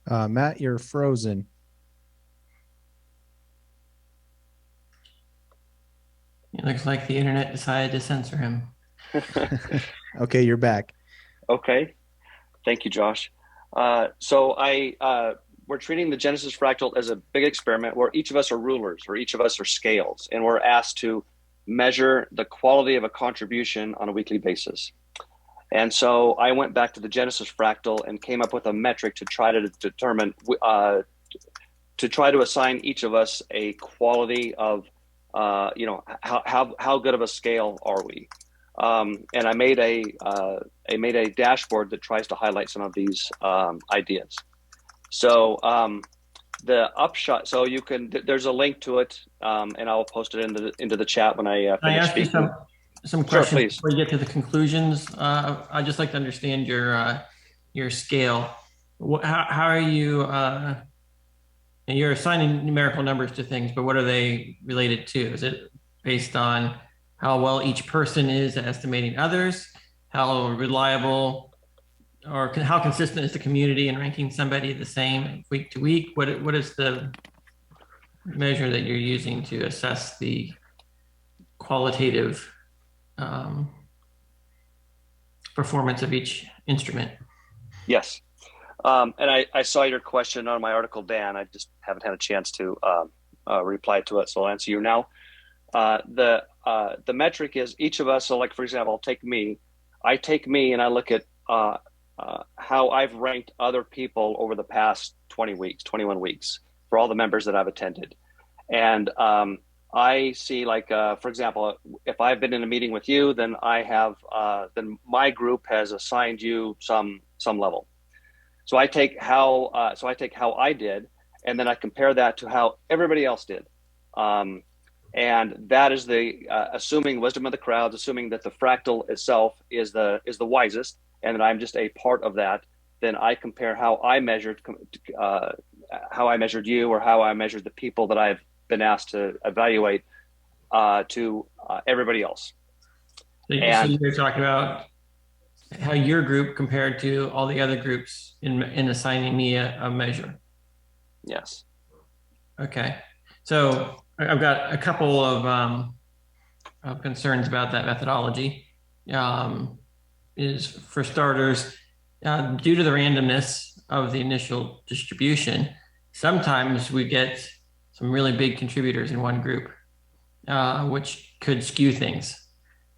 Matt, you're frozen. It looks like the internet decided to censor him. Okay, you're back. Okay, thank you, Josh. So we're treating the Genesis fractal as a big experiment where each of us are rulers, or each of us are scales, and we're asked to measure the quality of a contribution on a weekly basis. And so I went back to the Genesis fractal and came up with a metric to try to determine, to try to assign each of us a quality of, how good of a scale are we? And I made a dashboard that tries to highlight some of these ideas. So the upshot, so you can, there's a link to it, and I'll post it into the chat when I Can I finish ask you speaking. some Sure, questions please. before you get to the conclusions? I'd just like to understand your scale. How are you? And you're assigning numerical numbers to things, but what are they related to? Is it based on how well each person is at estimating others? How reliable or how consistent is the community in ranking somebody the same week to week? What is the measure that you're using to assess the qualitative um, performance of each instrument? Yes. And I saw your question on my article, Dan. I just haven't had a chance to reply to it, so I'll answer you now. The metric is each of us. So, like for example, I'll take me. I take me, and I look at how I've ranked other people over the past 20 weeks, 21 weeks for all the members that I've attended, and I see like for example, if I've been in a meeting with you, then I have then my group has assigned you some level. So I take how I did, and then I compare that to how everybody else did. Um, and that is the assuming wisdom of the crowds, assuming that the fractal itself is the wisest, and that I'm just a part of that. Then I compare uh, how I measured you, or how I measured the people that I've been asked to evaluate to everybody else. So And you're talking about how your group compared to all the other groups in assigning me a measure. yes, Okay. So I've got a couple of concerns about that methodology. Um, is for starters, due to the randomness of the initial distribution, sometimes we get some really big contributors in one group, which could skew things.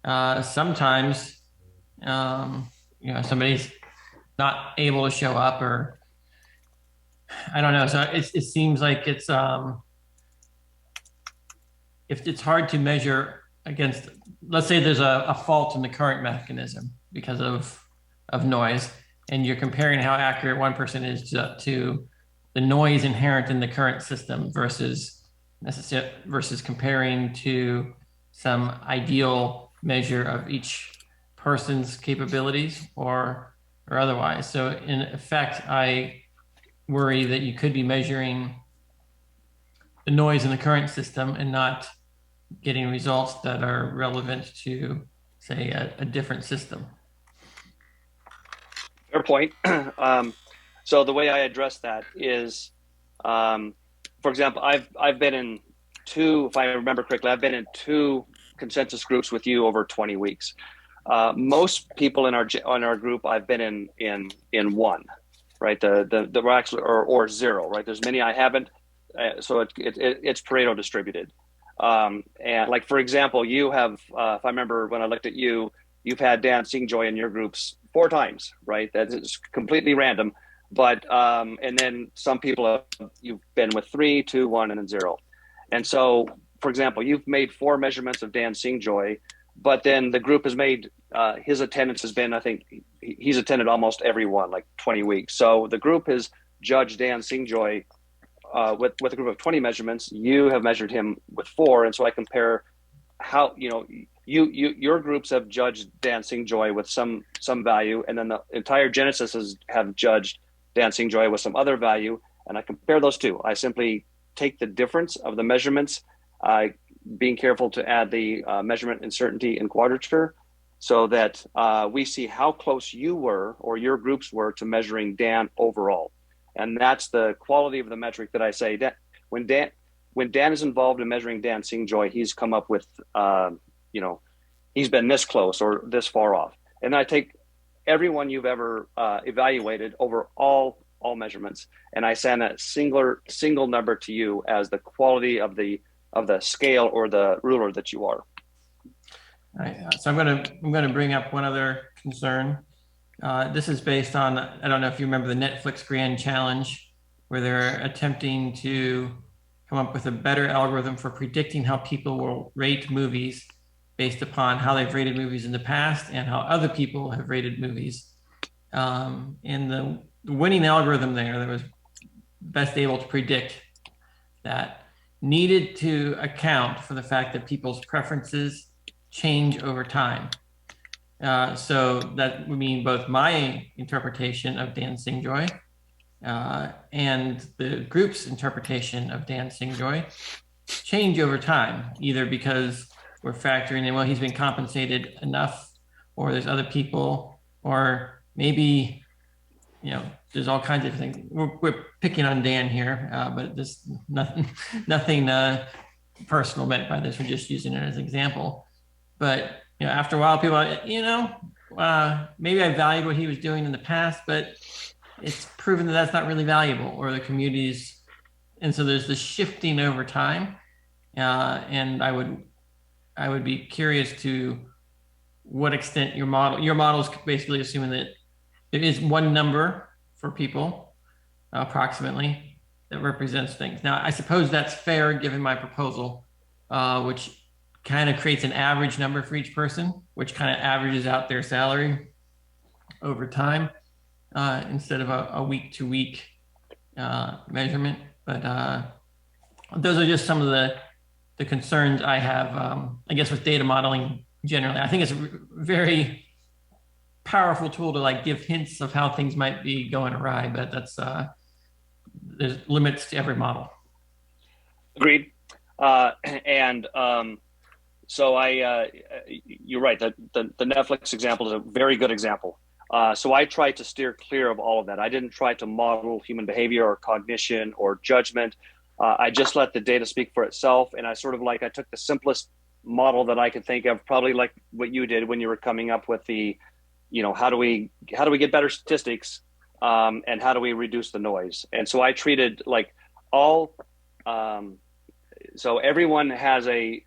Sometimes, um, somebody's not able to show up, or I don't know. So it seems like if it's hard to measure against, let's say there's a fault in the current mechanism because of noise, and you're comparing how accurate one person is to the noise inherent in the current system versus comparing to some ideal measure of each person's capabilities or otherwise. So in effect, I worry that you could be measuring the noise in the current system and not getting results that are relevant to, say, a different system. fair point. So the way I address that is, um, for example, I've been in two, if I remember correctly, I've been in two consensus groups with you over 20 weeks. Most people in our group, I've been in one, right? The actually or zero, right? There's many I haven't, so it's Pareto distributed. And like for example, you have, if I remember when I looked at you, you've had Dan Singjoy in your groups four times, right? That is completely random. But and then some people you've been with three, two, one, and then zero. And so, for example, you've made four measurements of Dan Singjoy, but then the group has made his attendance has been, I think he's attended almost every one, like 20 weeks. So the group has judged Dan Singjoy with a group of 20 measurements. You have measured him with four, and so I compare how your groups have judged Dancing Joy with some value, and then the entire Genesis have judged Dancing Joy with some other value, and I compare those two. I simply take the difference of the measurements, uh, being careful to add the measurement uncertainty in quadrature, so that we see how close you were or your groups were to measuring Dan overall. And that's the quality of the metric that I say that when Dan is involved in measuring dancing joy, he's come up with, you know, he's been this close or this far off. And I take everyone you've ever evaluated over all measurements, and I send a single number to you as the quality of the scale or the ruler that you are. All right. So I'm gonna bring up one other concern. This is based on, I don't know if you remember the Netflix Grand Challenge, where they're attempting to come up with a better algorithm for predicting how people will rate movies based upon how they've rated movies in the past and how other people have rated movies. And the winning algorithm there that was best able to predict that needed to account for the fact that people's preferences change over time. So that would mean both my interpretation of Dancing Joy and the group's interpretation of Dancing Joy change over time, either because we're factoring in, well, he's been compensated enough, or there's other people, or maybe, you know, there's all kinds of things. We're picking on Dan here, but there's nothing personal meant by this. We're just using it as an example. But you know, after a while, people are, you know, maybe I valued what he was doing in the past, but it's proven that that's not really valuable, or the communities. And so there's this shifting over time. And I would be curious to what extent your model is basically assuming that there is one number for people approximately that represents things. Now, I suppose that's fair given my proposal, which kind of creates an average number for each person, which kind of averages out their salary over time instead of a week to week measurement. But those are just some of the concerns I have, I guess, with data modeling generally. I think it's a very powerful tool to like give hints of how things might be going awry, but that's there's limits to every model. Agreed. So you're right. The Netflix example is a very good example. So I tried to steer clear of all of that. I didn't try to model human behavior or cognition or judgment. I just let the data speak for itself. And I took the simplest model that I could think of, probably like what you did when you were coming up with the, you know, how do we get better statistics, and how do we reduce the noise? And so I treated like all, so everyone has I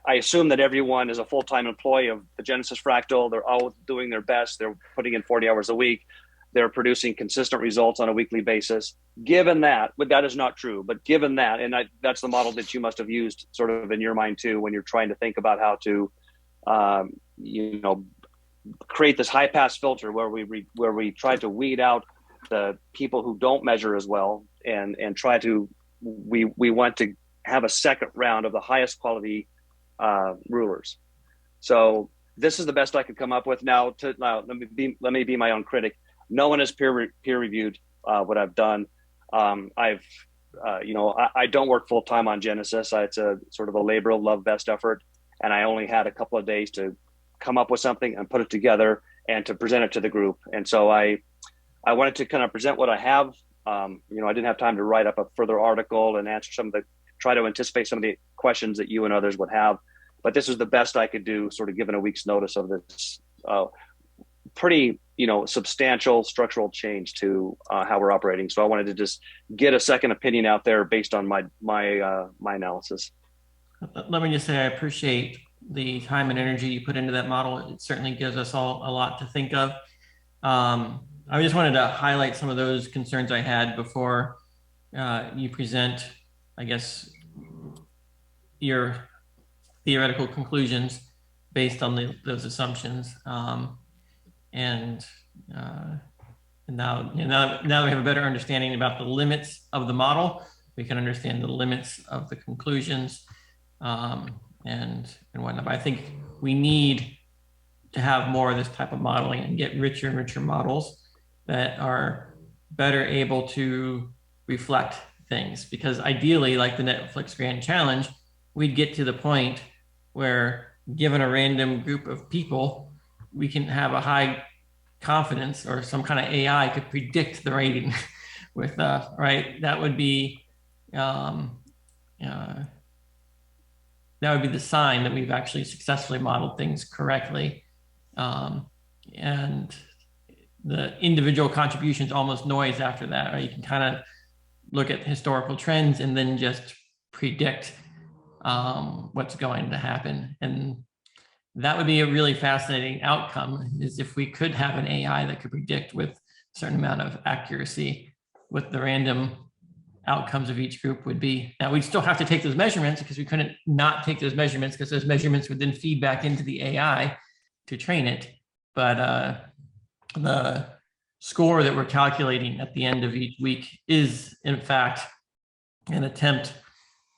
assume that everyone is a full-time employee of the Genesis Fractal. They're all doing their best. They're putting in 40 hours a week. They're producing consistent results on a weekly basis. Given that, but that is not true, but given that, and that's the model that you must have used sort of in your mind too, when you're trying to think about how to, create this high pass filter where we try to weed out the people who don't measure as well, and try to, we want to have a second round of the highest quality rulers. So this is the best I could come up with. Now let me be my own critic. No one has peer reviewed what I've done. I don't work full time on Genesis. It's a sort of a labor of love, best effort, and I only had a couple of days to come up with something and put it together and to present it to the group. And so I wanted to kind of present what I have. I didn't have time to write up a further article and try to anticipate some of the questions that you and others would have. But this was the best I could do, sort of given a week's notice of this pretty, substantial structural change to how we're operating. So I wanted to just get a second opinion out there based on my analysis. Let me just say I appreciate the time and energy you put into that model. It certainly gives us all a lot to think of. I just wanted to highlight some of those concerns I had before you present, I guess, your theoretical conclusions based on those assumptions. And now that we have a better understanding about the limits of the model, we can understand the limits of the conclusions and whatnot. But I think we need to have more of this type of modeling and get richer and richer models that are better able to reflect things. Because ideally, like the Netflix Grand Challenge, we'd get to the point where, given a random group of people, we can have a high confidence, or some kind of AI could predict the rating with right. That would be the sign that we've actually successfully modeled things correctly. And the individual contributions almost noise after that, right? You can kind of look at historical trends and then just predict what's going to happen. And that would be a really fascinating outcome, is if we could have an AI that could predict with a certain amount of accuracy what the random outcomes of each group would be. Now, we'd still have to take those measurements, because we couldn't not take those measurements, because those measurements would then feed back into the AI to train it. But the score that we're calculating at the end of each week is, in fact, an attempt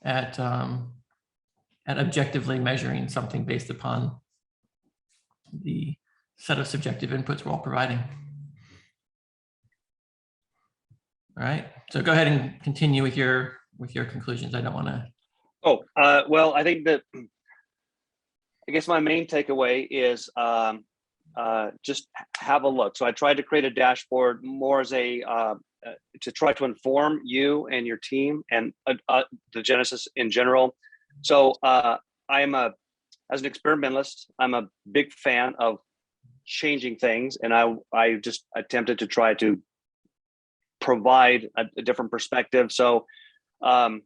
at objectively measuring something based upon the set of subjective inputs we're all providing. All right, so go ahead and continue with your conclusions. I don't want to. Well, I think that, I guess my main takeaway is just have a look. So I tried to create a dashboard more as a to try to inform you and your team and the Genesis in general. So as an experimentalist, I'm a big fan of changing things, and I just attempted to try to provide a different perspective. So I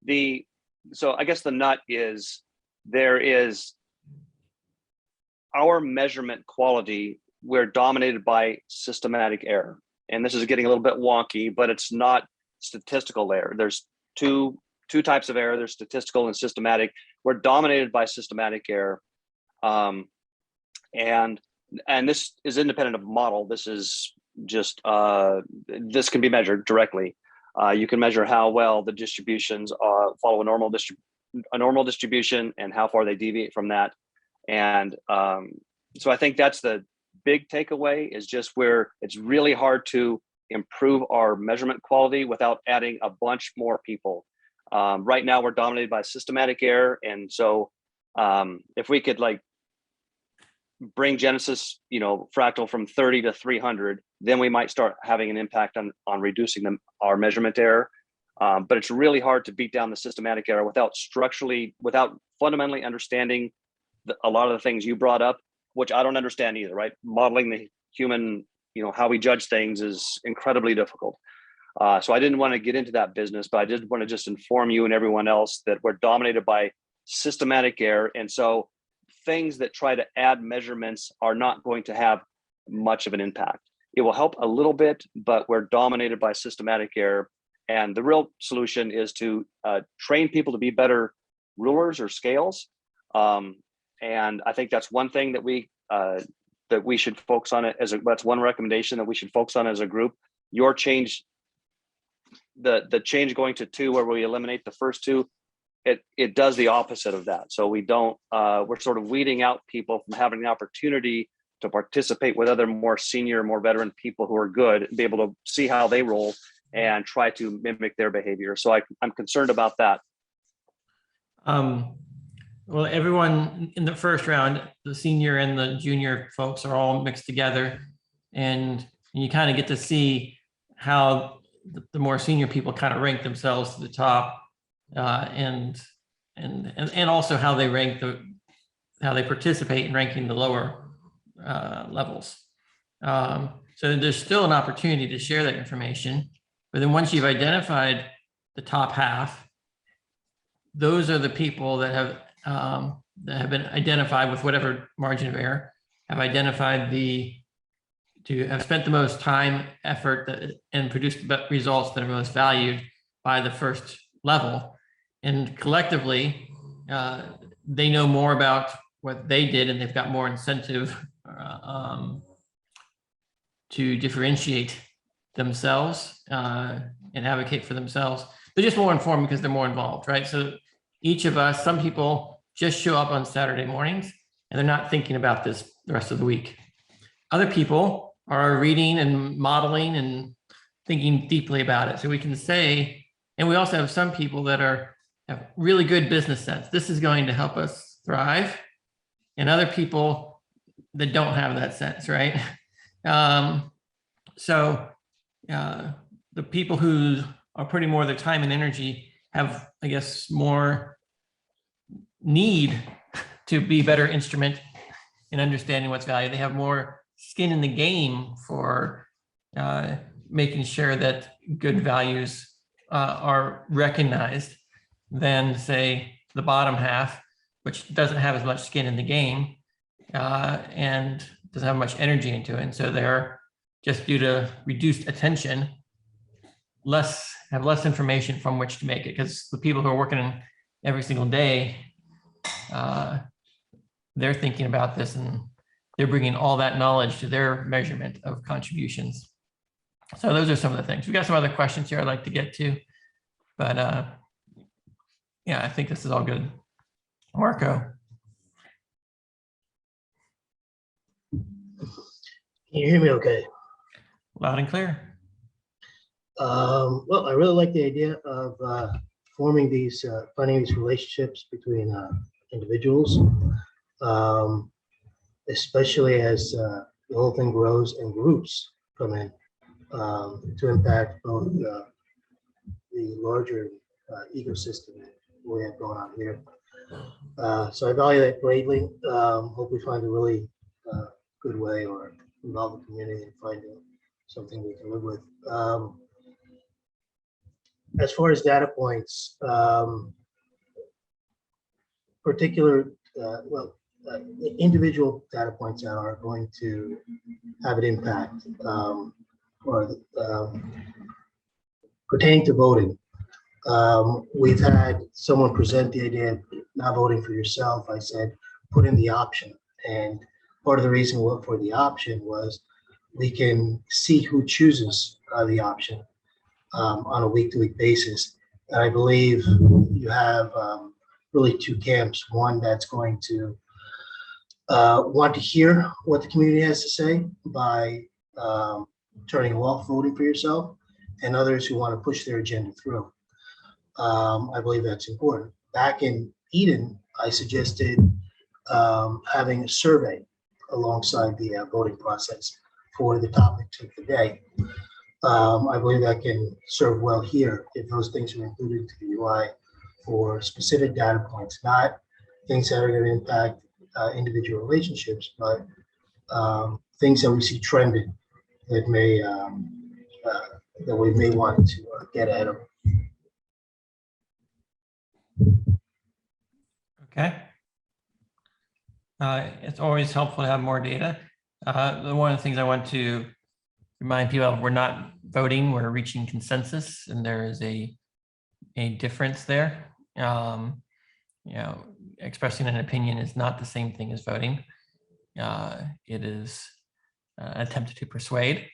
guess the nut is, there is our measurement quality, we're dominated by systematic error. And this is getting a little bit wonky, but it's not statistical error. There's two types of error. There's statistical and systematic. We're dominated by systematic error. And this is independent of model. This is just, this can be measured directly. You can measure how well the distributions follow a normal distribution and how far they deviate from that. And so I think that's the big takeaway, is just where it's really hard to improve our measurement quality without adding a bunch more people. Right now we're dominated by systematic error. And so if we could bring Genesis, fractal from 30 to 300, then we might start having an impact on reducing our measurement error. But it's really hard to beat down the systematic error without fundamentally understanding a lot of the things you brought up, which I don't understand either, right? Modeling the human, how we judge things is incredibly difficult. So I didn't want to get into that business, but I did want to just inform you and everyone else that we're dominated by systematic error. And so things that try to add measurements are not going to have much of an impact. It will help a little bit, but we're dominated by systematic error. And the real solution is to train people to be better rulers or scales. And I think that's one thing that we should focus on that's one recommendation that we should focus on as a group. Your change, the change going to 2, where we eliminate the first 2, it does the opposite of that. So we don't, we're sort of weeding out people from having the opportunity to participate with other more senior, more veteran people who are good, and be able to see how they roll and try to mimic their behavior. So I'm concerned about that. Well, everyone in the first round, the senior and the junior folks are all mixed together, and you kind of get to see how the more senior people kind of rank themselves to the top, and also how they rank how they participate in ranking the lower levels. So there's still an opportunity to share that information, but then once you've identified the top half, those are the people that have been identified with whatever margin of error, have identified to have spent the most time, effort, and produced the results that are most valued by the first level. And collectively, they know more about what they did, and they've got more incentive to differentiate themselves and advocate for themselves. They're just more informed because they're more involved, right? So each of us, some people just show up on Saturday mornings and they're not thinking about this the rest of the week. Other people are reading and modeling and thinking deeply about it. So we can say, and we also have some people that have really good business sense. This is going to help us thrive. And other people that don't have that sense, right? The the people who are putting more of their time and energy have, I guess, more need to be a better instrument in understanding what's valued. They have more skin in the game for making sure that good values are recognized than, say, the bottom half, which doesn't have as much skin in the game and doesn't have much energy into it. And so they're, just due to reduced attention, have less information from which to make it, because the people who are working every single day, they're thinking about this and they're bringing all that knowledge to their measurement of contributions. So those are some of the things. We got some other questions here I'd like to get to, but yeah, I think this is all good. Marco. Can you hear me okay? Loud and clear. Well, I really like the idea of finding these relationships between individuals, especially as the whole thing grows and groups come in to impact both the larger ecosystem that we have going on here. So I value that greatly. Hope we find a really good way or involve the community and find something we can live with. As far as data points, individual data points are going to have an impact pertaining to voting. We've had someone present the idea of not voting for yourself. I said, put in the option. And part of the reason for the option was we can see who chooses the option on a week-to-week basis. And I believe you have really two camps. One that's going to want to hear what the community has to say by turning off voting for yourself, and others who want to push their agenda through. I believe that's important. Back in Eden, I suggested having a survey alongside the voting process for the topics of the day. I believe that can serve well here if those things are included to the UI for specific data points, not things that are going to impact individual relationships, but things that we see trending that may that we may want to get ahead of. Okay. It's always helpful to have more data. One of the things I want to remind people of, we're not voting, we're reaching consensus, and there is a difference there. You know, expressing an opinion is not the same thing as voting. It is an attempt to persuade,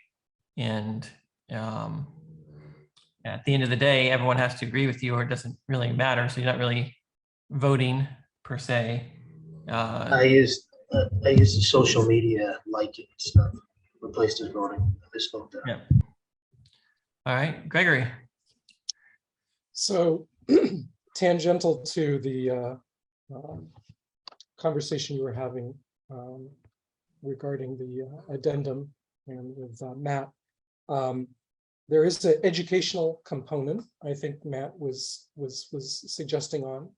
and at the end of the day, everyone has to agree with you, or it doesn't really matter. So you're not really voting per se. I used the social media liking stuff replaced as voting. I spoke there. Yeah. All right, Gregory. So tangential to the conversation you were having regarding the addendum and with Matt, there is an educational component I think Matt was suggesting on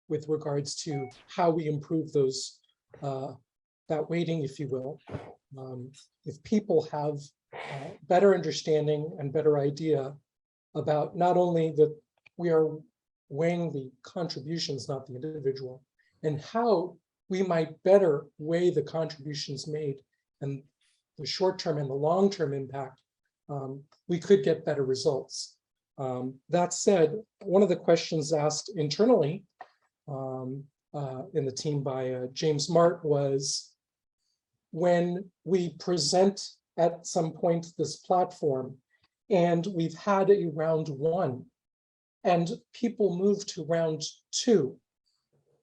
with regards to how we improve those that weighting, if you will. If people have better understanding and better idea about not only that we are weighing the contributions, not the individual, and how we might better weigh the contributions made and the short-term and the long-term impact, we could get better results. That said, one of the questions asked internally in the team by James Mart was, when we present at some point this platform and we've had a round one and people move to round two,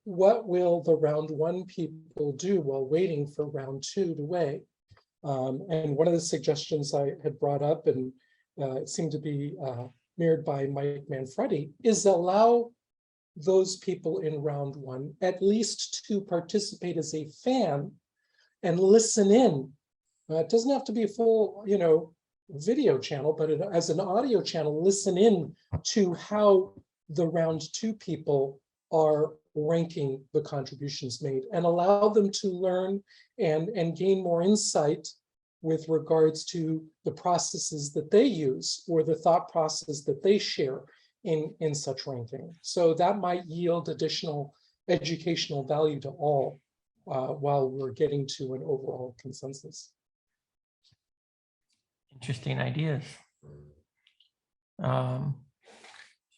what will the round one people do while waiting for round two to weigh? And one of the suggestions I had brought up, and it seemed to be mirrored by Mike Manfredi, is allow those people in round one at least to participate as a fan and listen in. It doesn't have to be a full, video channel, but as an audio channel, listen in to how the round two people are ranking the contributions made and allow them to learn and gain more insight with regards to the processes that they use or the thought process that they share in such ranking. So that might yield additional educational value to all while we're getting to an overall consensus. Interesting ideas.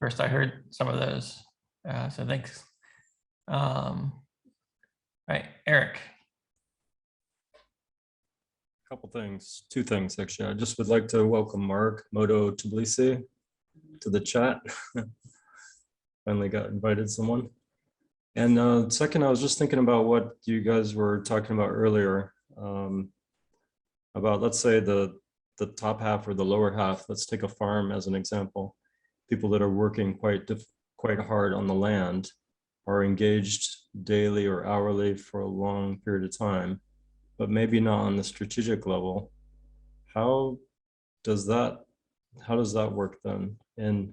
First, I heard some of those, so thanks. Right, Eric. Couple things, two things actually. I just would like to welcome Mark Moto Tbilisi to the chat. Finally got invited someone. And second, I was just thinking about what you guys were talking about earlier, about, let's say, the top half or the lower half. Let's take a farm as an example. People that are working quite hard on the land are engaged daily or hourly for a long period of time, but maybe not on the strategic level. How does that work then in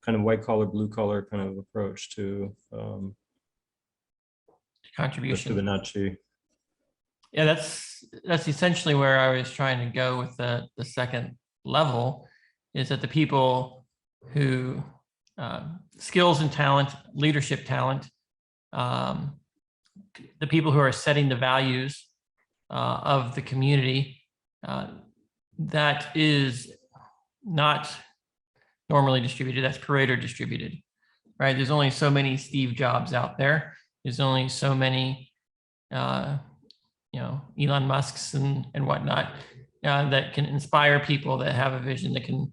kind of white collar, blue collar kind of approach to Contribution. Fibonacci? Yeah, that's essentially where I was trying to go with the second level, is that the people who skills and talent, leadership talent, the people who are setting the values of the community, that is not normally distributed, that's Pareto distributed, right? There's only so many Steve Jobs out there. There's only so many, Elon Musks and whatnot that can inspire people, that have a vision, that can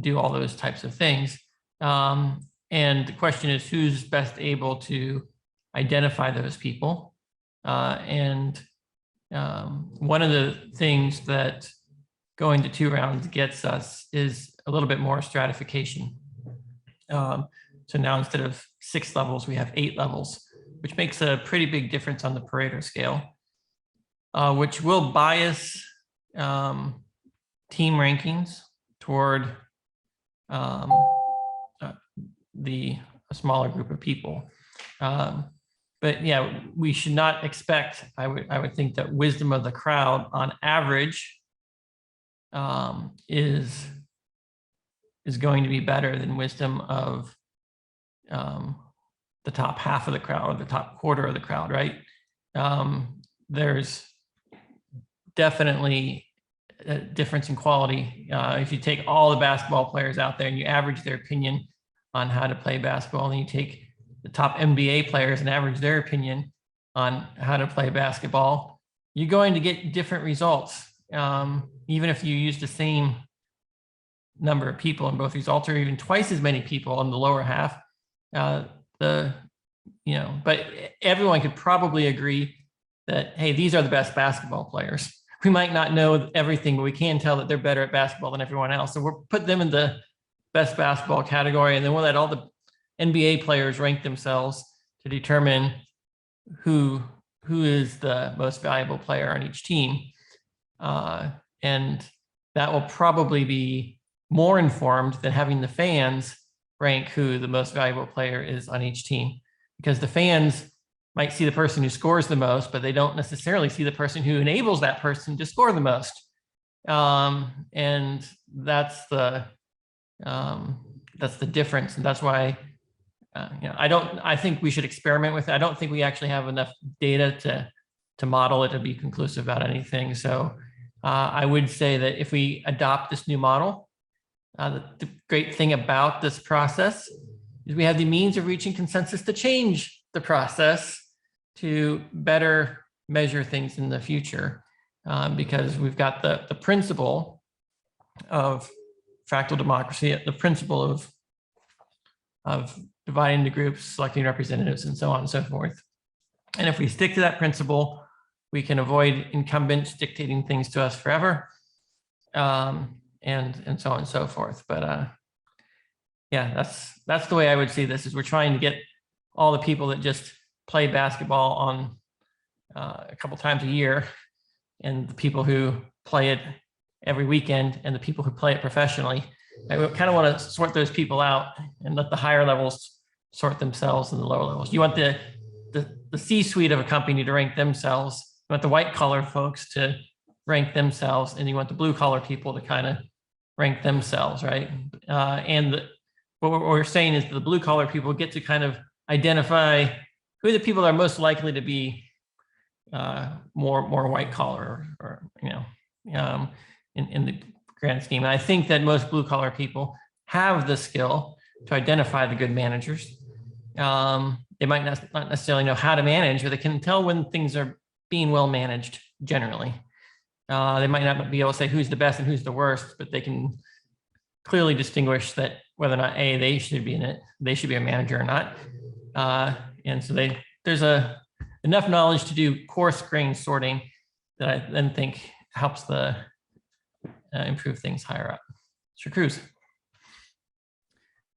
do all those types of things. And the question is, who's best able to identify those people? And one of the things that going to 2 rounds gets us is a little bit more stratification. So now instead of 6 levels, we have 8 levels, which makes a pretty big difference on the Pareto scale, which will bias team rankings toward a smaller group of people. But yeah, we should not expect, I would think, that wisdom of the crowd on average is going to be better than wisdom of the top half of the crowd or the top quarter of the crowd, right? There's definitely a difference in quality. If you take all the basketball players out there and you average their opinion on how to play basketball, and you take the top NBA players and average their opinion on how to play basketball, you're going to get different results. Even if you use the same number of people in both results, or even twice as many people in the lower half, but everyone could probably agree that, hey, these are the best basketball players. We might not know everything, but we can tell that they're better at basketball than everyone else. So we'll put them in the best basketball category, and then we'll let all the NBA players rank themselves to determine who is the most valuable player on each team. And that will probably be more informed than having the fans rank who the most valuable player is on each team, because the fans might see the person who scores the most, but they don't necessarily see the person who enables that person to score the most. And that's the difference. And that's why, I think we should experiment with it. I don't think we actually have enough data to model it to be conclusive about anything. So I would say that if we adopt this new model, the great thing about this process is we have the means of reaching consensus to change the process to better measure things in the future, because we've got the principle of fractal democracy, the principle of dividing into groups, selecting representatives, and so on and so forth. And if we stick to that principle, we can avoid incumbents dictating things to us forever, and so on and so forth. But yeah, that's the way I would see this, is we're trying to get all the people that just play basketball on a couple times a year, and the people who play it every weekend and the people who play it professionally. I kind of want to sort those people out and let the higher levels sort themselves and the lower levels. You want the C-suite of a company to rank themselves. You want the white collar folks to rank themselves, and you want the blue collar people to kind of rank themselves, right? What we're saying is the blue collar people get to kind of identify who are the people that are most likely to be more white collar, or in the grand scheme. And I think that most blue collar people have the skill to identify the good managers. They might not necessarily know how to manage, but they can tell when things are being well managed generally. They might not be able to say who's the best and who's the worst, but they can clearly distinguish that whether or not they should be in it, they should be a manager or not. And so there's enough knowledge to do coarse grain sorting that I then think helps improve things higher up. Mr. Cruz.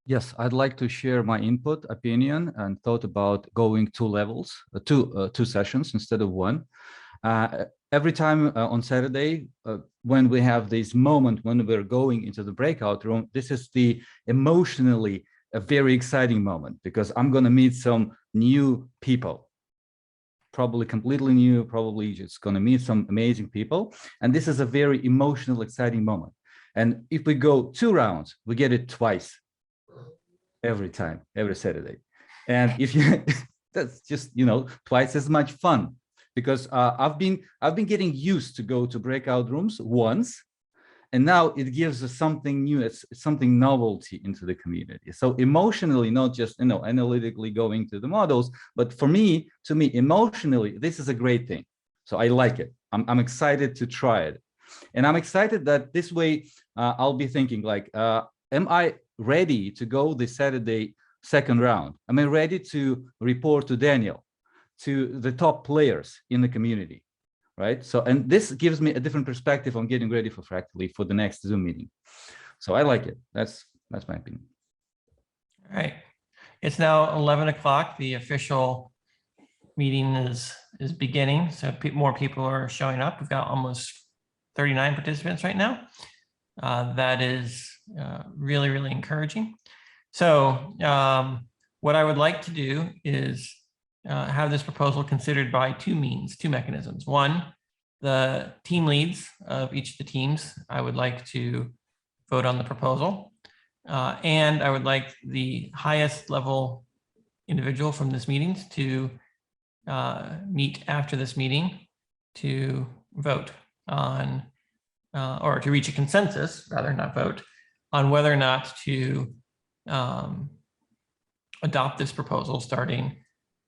Yes, I'd like to share my input, opinion, and thought about going 2 levels, two sessions instead of 1. Every time on Saturday, when we have this moment when we're going into the breakout room, this is the emotionally a very exciting moment, because I'm going to meet some new people, probably completely new, probably just going to meet some amazing people. And this is a very emotional, exciting moment. And if we go 2 rounds, we get it twice. Every time, every Saturday. And if you, that's just, twice as much fun, because I've been getting used to go to breakout rooms once, and now it gives us something new. It's something novelty into the community. So emotionally, not just, analytically going to the models, but to me, emotionally, this is a great thing. So I like it. I'm excited to try it. And I'm excited that this way, I'll be thinking like, am I ready to go this Saturday 2nd round? Am I ready to report to Daniel, to the top players in the community, right? So, and this gives me a different perspective on getting ready for ƒractally for the next Zoom meeting. So I like it. That's my opinion. All right. It's now 11 o'clock. The official meeting is beginning. So more people are showing up. We've got almost 39 participants right now. That is really, really encouraging. So what I would like to do is have this proposal considered by 2 mechanisms. One, the team leads of each of the teams, I would like to vote on the proposal. And I would like the highest level individual from this meeting to meet after this meeting to vote on or to reach a consensus, rather not vote, on whether or not to adopt this proposal starting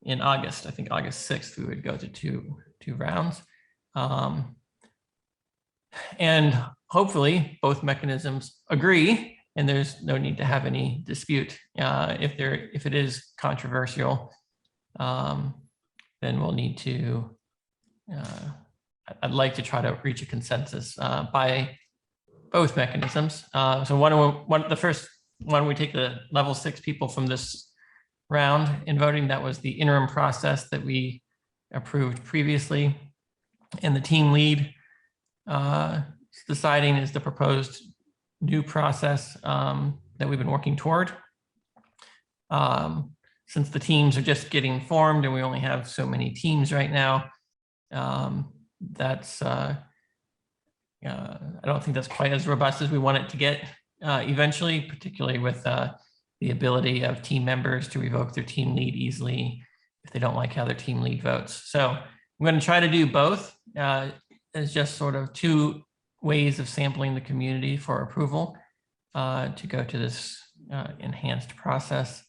in August. I think August 6th, we would go to two rounds. And hopefully both mechanisms agree, and there's no need to have any dispute. If it is controversial, then we'll need to, I'd like to try to reach a consensus by both mechanisms. So the first one, we take the level 6 people from this round in voting. That was the interim process that we approved previously. And the team lead deciding is the proposed new process that we've been working toward. Since the teams are just getting formed and we only have so many teams right now, that's I don't think that's quite as robust as we want it to get eventually, particularly with the ability of team members to revoke their team lead easily if they don't like how their team lead votes. So I'm going to try to do both as just sort of 2 ways of sampling the community for approval to go to this enhanced process.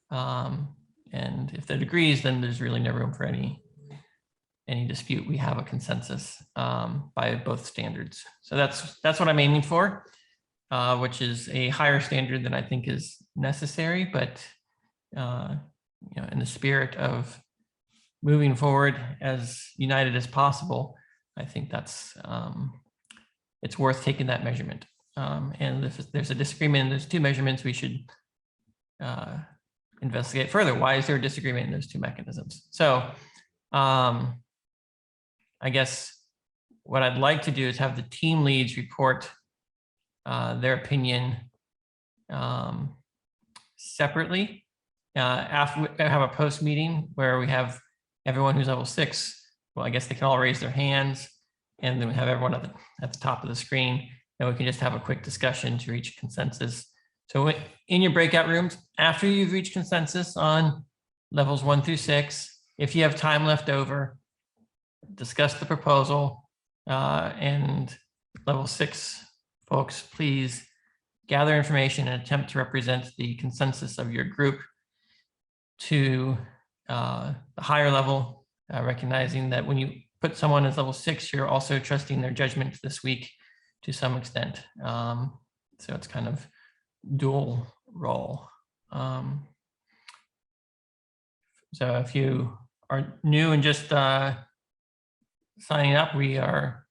And if that agrees, then there's really no room for any dispute. We have a consensus by both standards. So that's what I'm aiming for, which is a higher standard than I think is necessary, but in the spirit of moving forward as united as possible, I think that's it's worth taking that measurement. And if there's a disagreement in those 2 measurements, we should investigate further. Why is there a disagreement in those 2 mechanisms? So I guess what I'd like to do is have the team leads report their opinion separately. After we have a post meeting where we have everyone who's level 6, well, I guess they can all raise their hands, and then we have everyone at the top of the screen, and we can just have a quick discussion to reach consensus. So in your breakout rooms, after you've reached consensus on levels 1 through 6, if you have time left over, discuss the proposal, and level 6 folks, please gather information and attempt to represent the consensus of your group to the higher level, recognizing that when you put someone as level 6, you're also trusting their judgment this week to some extent. So it's kind of dual role. So if you are new and just signing up, we are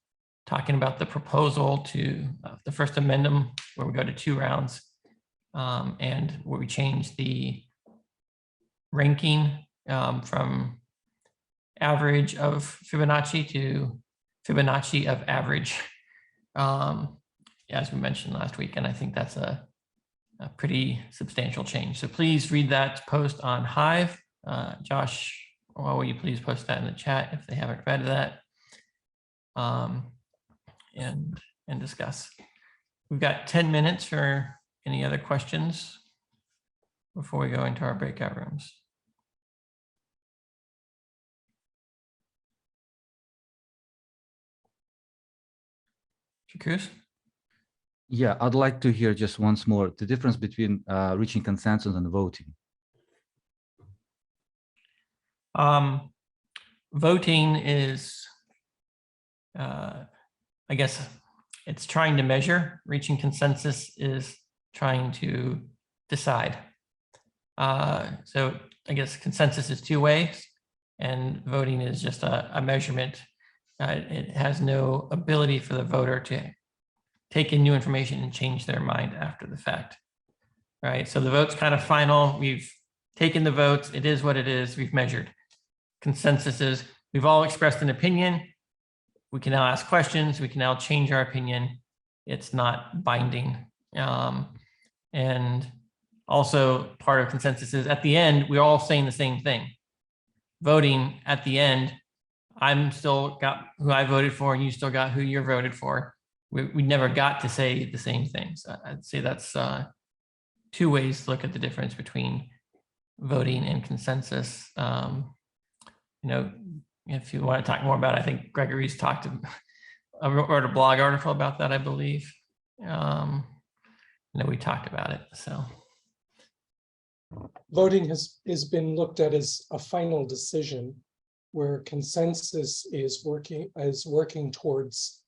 talking about the proposal to the first amendment, where we go to 2 rounds, and where we change the ranking from average of Fibonacci to Fibonacci of average, as we mentioned last week. And I think that's a pretty substantial change. So please read that post on Hive. Josh, will you please post that in the chat if they haven't read that, and discuss. We've got 10 minutes for any other questions before we go into our breakout rooms. Cruz? Yeah, I'd like to hear just once more the difference between reaching consensus and voting. Voting is, I guess, it's trying to measure. Reaching consensus is trying to decide. So I guess consensus is 2 ways, and voting is just a measurement. It has no ability for the voter to take in new information and change their mind after the fact, right? So the vote's kind of final. We've taken the votes. It is what it is. We've measured. Consensus is we've all expressed an opinion. We can now ask questions. We can now change our opinion. It's not binding. And also part of consensus is at the end, we're all saying the same thing. Voting at the end, I'm still got who I voted for, and you still got who you're voted for. We never got to say the same things. I'd say that's 2 ways to look at the difference between voting and consensus. You know, if you want to talk more about it, I think Gregory's wrote a blog article about that, I believe. We talked about it. So voting has been looked at as a final decision, where consensus is working towards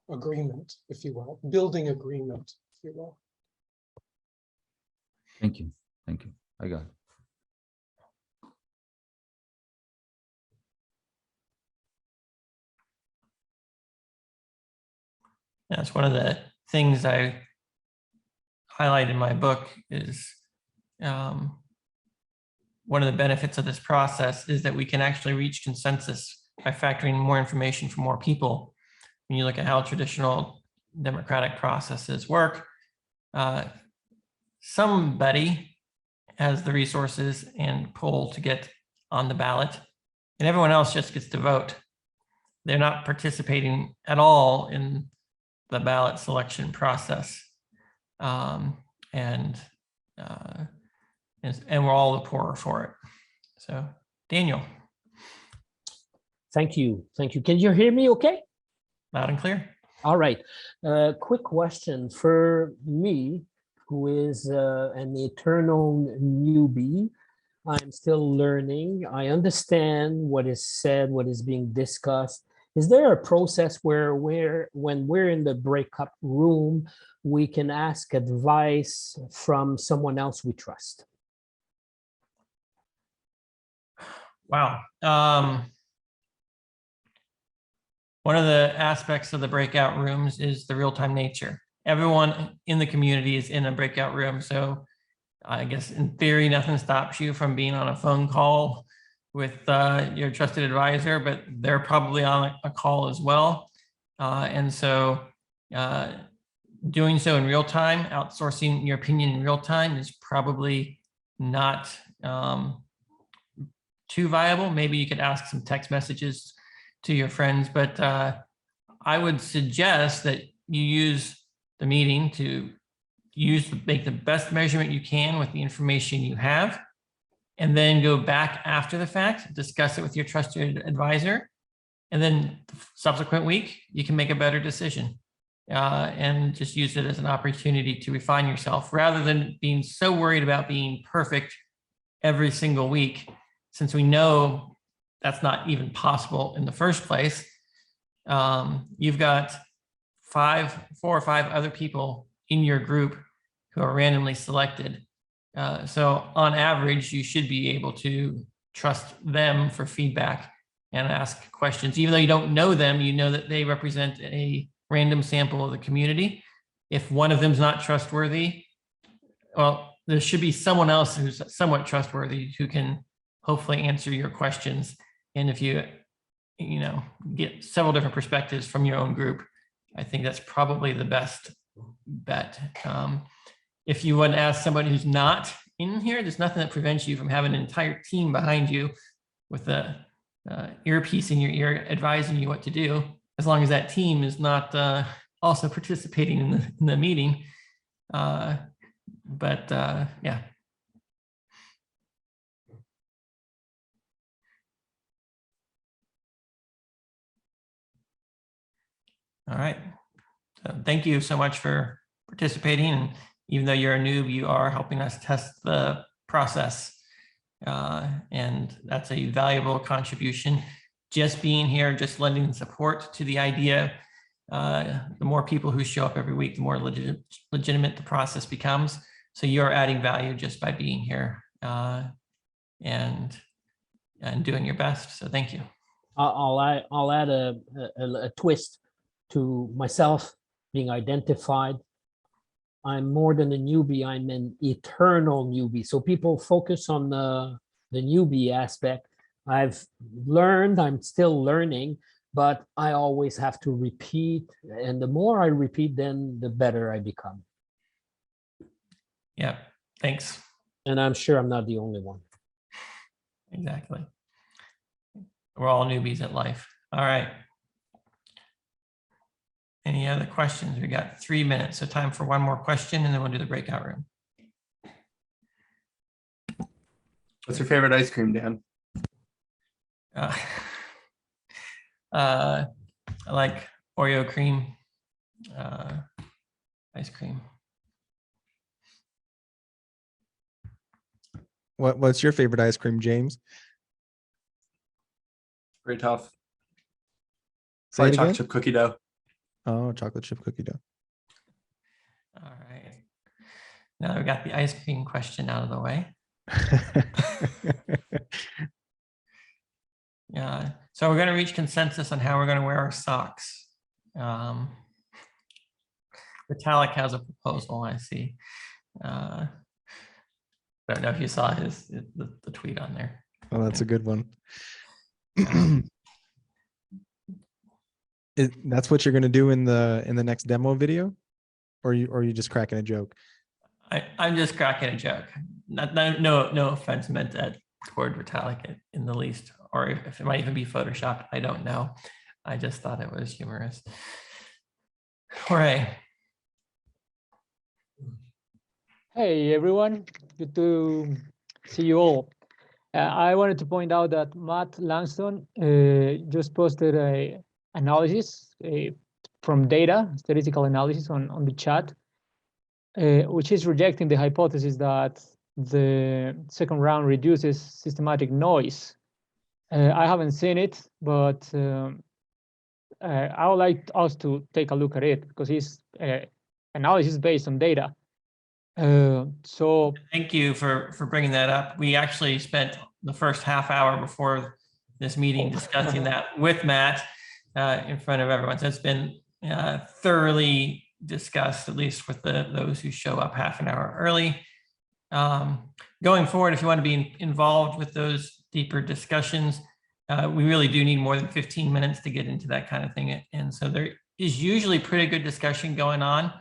agreement, if you will, building agreement, if you will. Thank you. Thank you. I got it. that's one of the things I highlight in my book is one of the benefits of this process is that we can actually reach consensus by factoring more information from more people. When you look at how traditional democratic processes work, somebody has the resources and pull to get on the ballot, and everyone else just gets to vote. They're not participating at all in the ballot selection process. And we're all the poorer for it. So, Daniel. Thank you. Thank you. Can you hear me okay? Loud and clear. All right. Quick question for me, who is an eternal newbie. I'm still learning. I understand what is said, what is being discussed. Is there a process where when we're in the breakup room, we can ask advice from someone else we trust? Wow. One of the aspects of the breakout rooms is the real-time nature. Everyone in the community is in a breakout room. So I guess in theory, nothing stops you from being on a phone call with your trusted advisor, but they're probably on a call as well. And so doing so in real time, outsourcing your opinion in real time is probably not too viable. Maybe you could ask some text messages to your friends, but I would suggest that you use the meeting to make the best measurement you can with the information you have, and then go back after the fact, discuss it with your trusted advisor, and then the subsequent week, you can make a better decision and just use it as an opportunity to refine yourself rather than being so worried about being perfect every single week, since we know that's not even possible in the first place. You've got 4 or 5 other people in your group who are randomly selected. So on average, you should be able to trust them for feedback and ask questions. Even though you don't know them, you know that they represent a random sample of the community. If one of them's not trustworthy, well, there should be someone else who's somewhat trustworthy who can hopefully answer your questions. And if you get several different perspectives from your own group, I think that's probably the best bet. If you want to ask somebody who's not in here, there's nothing that prevents you from having an entire team behind you with a earpiece in your ear advising you what to do, as long as that team is not also participating in the meeting. Yeah. All right. So thank you so much for participating. And even though you're a noob, you are helping us test the process. And that's a valuable contribution. Just being here, just lending support to the idea, the more people who show up every week, the more legitimate the process becomes. So you're adding value just by being here and doing your best. So thank you. I'll add a twist to myself being identified. I'm more than a newbie, I'm an eternal newbie. So people focus on the newbie aspect. I've learned, I'm still learning, but I always have to repeat. And the more I repeat, then the better I become. Yeah, thanks. And I'm sure I'm not the only one. Exactly. We're all newbies at life. All right. Any other questions? We got 3 minutes, so time for one more question, and then we'll do the breakout room. What's your favorite ice cream, Dan? I like Oreo cream ice cream. What's your favorite ice cream, James? Very tough. Say it Chocolate again? chip cookie dough. Oh, chocolate chip cookie dough. All right. Now we got the ice cream question out of the way. Yeah. So we're going to reach consensus on how we're going to wear our socks. Vitalik has a proposal, I see. I don't know if you saw the tweet on there. Oh, that's a good one. That's what you're going to do in the next demo video, or are you just cracking a joke? I'm just cracking a joke. No offense meant toward Vitalik in the least, or if it might even be photoshopped, I don't know. I just thought it was humorous. Jorge. Hey everyone, good to see you all. I wanted to point out that Matt Langston just posted a analysis from data, statistical analysis on the chat, which is rejecting the hypothesis that the second round reduces systematic noise. I haven't seen it, but I would like us to take a look at it because it's analysis based on data. So thank you for bringing that up. We actually spent the first half hour before this meeting discussing that with Matt in front of everyone. So it's been thoroughly discussed, at least with those who show up half an hour early. Going forward, if you want to be involved with those deeper discussions. We really do need more than 15 minutes to get into that kind of thing. And so there is usually pretty good discussion going on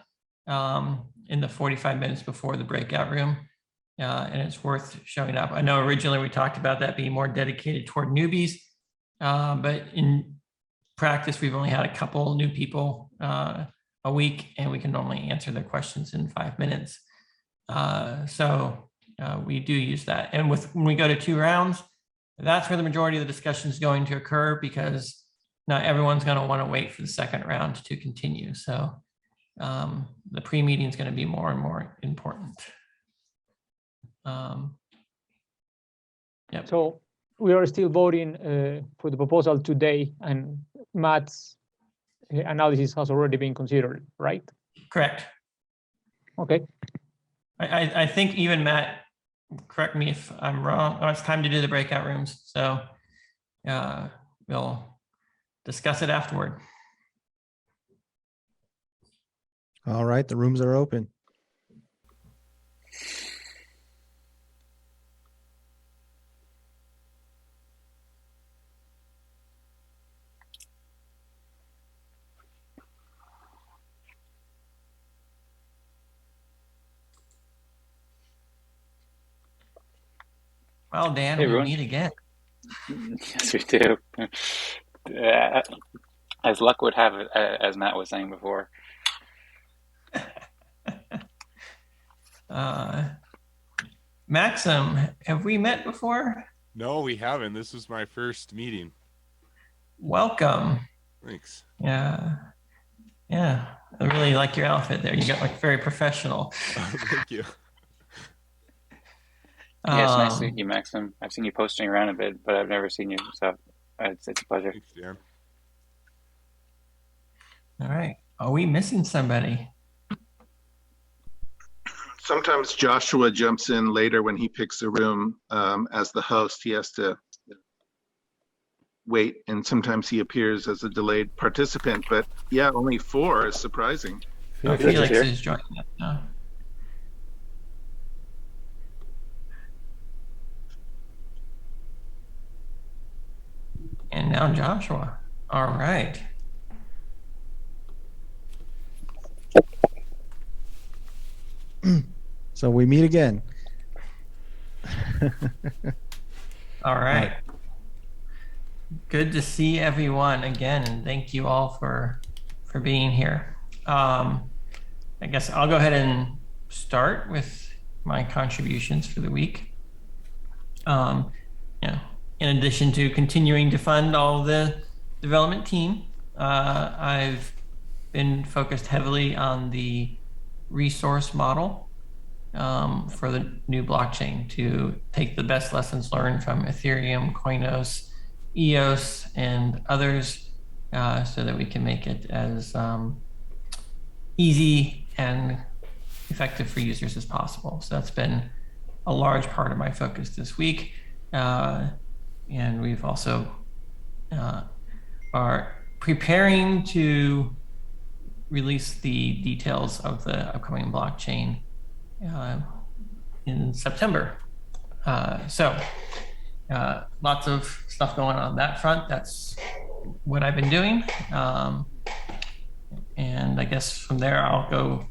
in the 45 minutes before the breakout room. And it's worth showing up. I know originally we talked about that being more dedicated toward newbies, but in practice, we've only had a couple new people a week, and we can normally answer their questions in 5 minutes. So we do use that. And when we go to 2 rounds, that's where the majority of the discussion is going to occur, because not everyone's going to want to wait for the second round to continue. So the pre-meeting is going to be more and more important. Yep. So we are still voting for the proposal today, and Matt's analysis has already been considered, right? Correct. Okay. I think even Matt, correct me if I'm wrong. Oh, it's time to do the breakout rooms. So we'll discuss it afterward. All right, the rooms are open. Well, Dan, Hey, we everyone. meet again. Yes, we do. As luck would have it, as Matt was saying before. Maxim, have we met before? No, we haven't. This is my first meeting. Welcome. Thanks. Yeah. Yeah. I really like your outfit there. You got like very professional. Thank you. Yeah, it's nice to meet you, Maxim. I've seen you posting around a bit, but I've never seen you, so it's a pleasure. Thanks, Dan. All right. Are we missing somebody? Sometimes Joshua jumps in later when he picks a room as the host. He has to wait, and sometimes he appears as a delayed participant. But yeah, only 4 is surprising. Felix is joining us now. And now Joshua. All right. So we meet again. All right. Good to see everyone again, and thank you all for being here. I guess I'll go ahead and start with my contributions for the week. Yeah, in addition to continuing to fund all the development team, I've been focused heavily on the resource model for the new blockchain to take the best lessons learned from Ethereum, Coinos, EOS, and others so that we can make it as easy and effective for users as possible. So that's been a large part of my focus this week. And we've also are preparing to release the details of the upcoming blockchain in September. So lots of stuff going on that front. That's what I've been doing. And I guess from there, I'll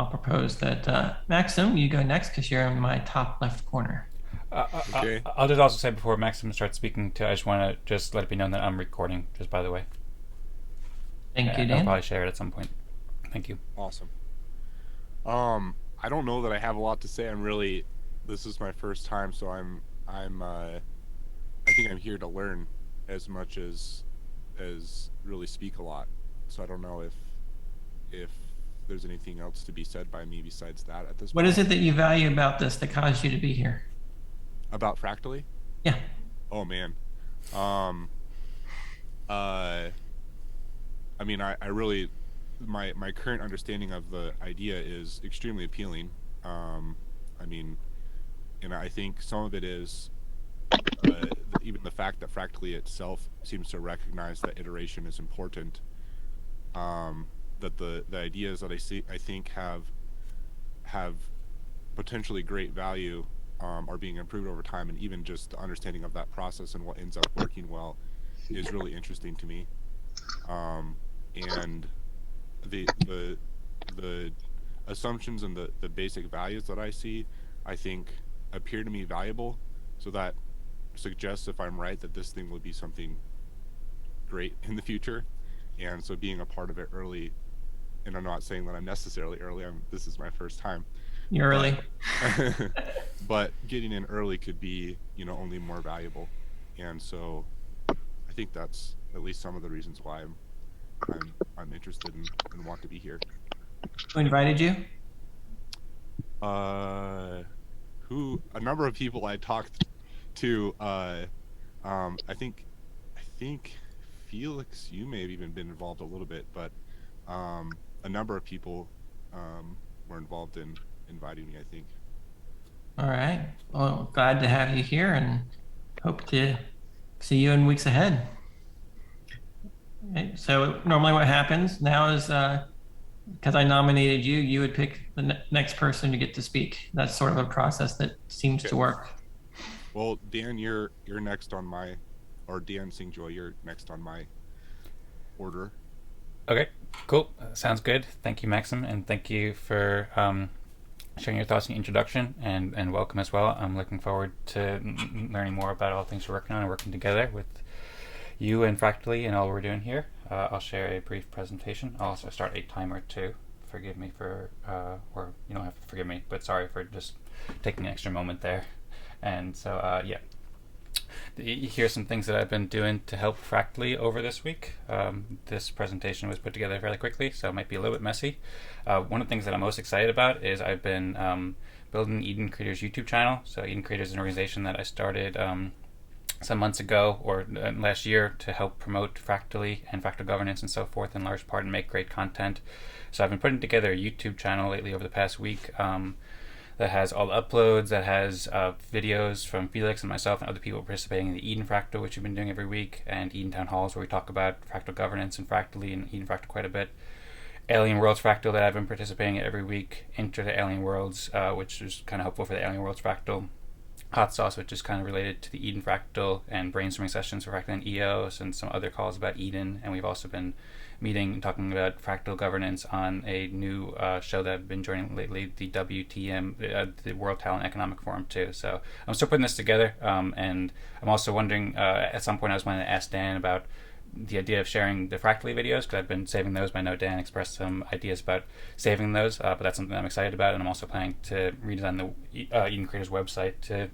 propose that Maxim, you go next because you're in my top left corner. Okay. I'll just also say before Maxim starts speaking, I just want to just let it be known that I'm recording, just by the way. Thank you, Dan. I'll probably share it at some point. Thank you. Awesome. I don't know that I have a lot to say. This is my first time, so I think I'm here to learn as much as really speak a lot. So I don't know if there's anything else to be said by me besides that at this point. What is it that you value about this that caused you to be here? About ƒractally? Yeah. Oh man. I mean, I really, my current understanding of the idea is extremely appealing. I mean, and I think some of it is even the fact that ƒractally itself seems to recognize that iteration is important. That the ideas that I think have potentially great value are being improved over time, and even just the understanding of that process and what ends up working well is really interesting to me. And the assumptions and the basic values that I see, I think, appear to me valuable. So that suggests, if I'm right, that this thing will be something great in the future. And so being a part of it early, and I'm not saying that I'm necessarily early, this is my first time. You're early. But getting in early could be, only more valuable. And so I think that's at least some of the reasons why I'm interested and want to be here. Who invited you? A number of people I talked to. I think Felix, you may have even been involved a little bit, but a number of people were involved in inviting me, I think. All right. Well, glad to have you here and hope to see you in weeks ahead. Okay, so normally what happens now is, because I nominated you, you would pick the next person to get to speak. That's sort of a process that seems to work. Well, Dan, you're next on my, or Dan Singjoy, you're next on my order. Okay, cool. Sounds good. Thank you, Maxim, and thank you for sharing your thoughts in the introduction, and welcome as well. I'm looking forward to learning more about all things we're working on and working together with you and ƒractally and all we're doing here. I'll share a brief presentation. I'll also start a timer too. Forgive me for, or you don't have to forgive me, but sorry for just taking an extra moment there. And so, yeah. Here's some things that I've been doing to help ƒractally over this week. This presentation was put together fairly quickly, so it might be a little bit messy. One of the things that I'm most excited about is I've been building Eden Creators YouTube channel. So Eden Creators is an organization that I started some months ago, or last year, to help promote ƒractally and fractal governance and so forth in large part, and make great content. So I've been putting together a YouTube channel lately over the past week that has all the uploads, that has videos from Felix and myself and other people participating in the Eden Fractal, which we've been doing every week, and Eden Town Halls, where we talk about fractal governance and ƒractally and Eden Fractal quite a bit. Alien Worlds Fractal that I've been participating in every week. Enter the Alien Worlds, which is kind of helpful for the Alien Worlds Fractal. Hot Sauce, which is kind of related to the Eden Fractal, and brainstorming sessions for Fractal and EOS, and some other calls about Eden. And we've also been meeting and talking about fractal governance on a new show that I've been joining lately, the WTM, the World Talent Economic Forum too. So I'm still putting this together, and I'm also wondering, at some point I was wanting to ask Dan about the idea of sharing the ƒractally videos, because I've been saving those. I know Dan expressed some ideas about saving those, but that's something I'm excited about, and I'm also planning to redesign the Eden Creators website to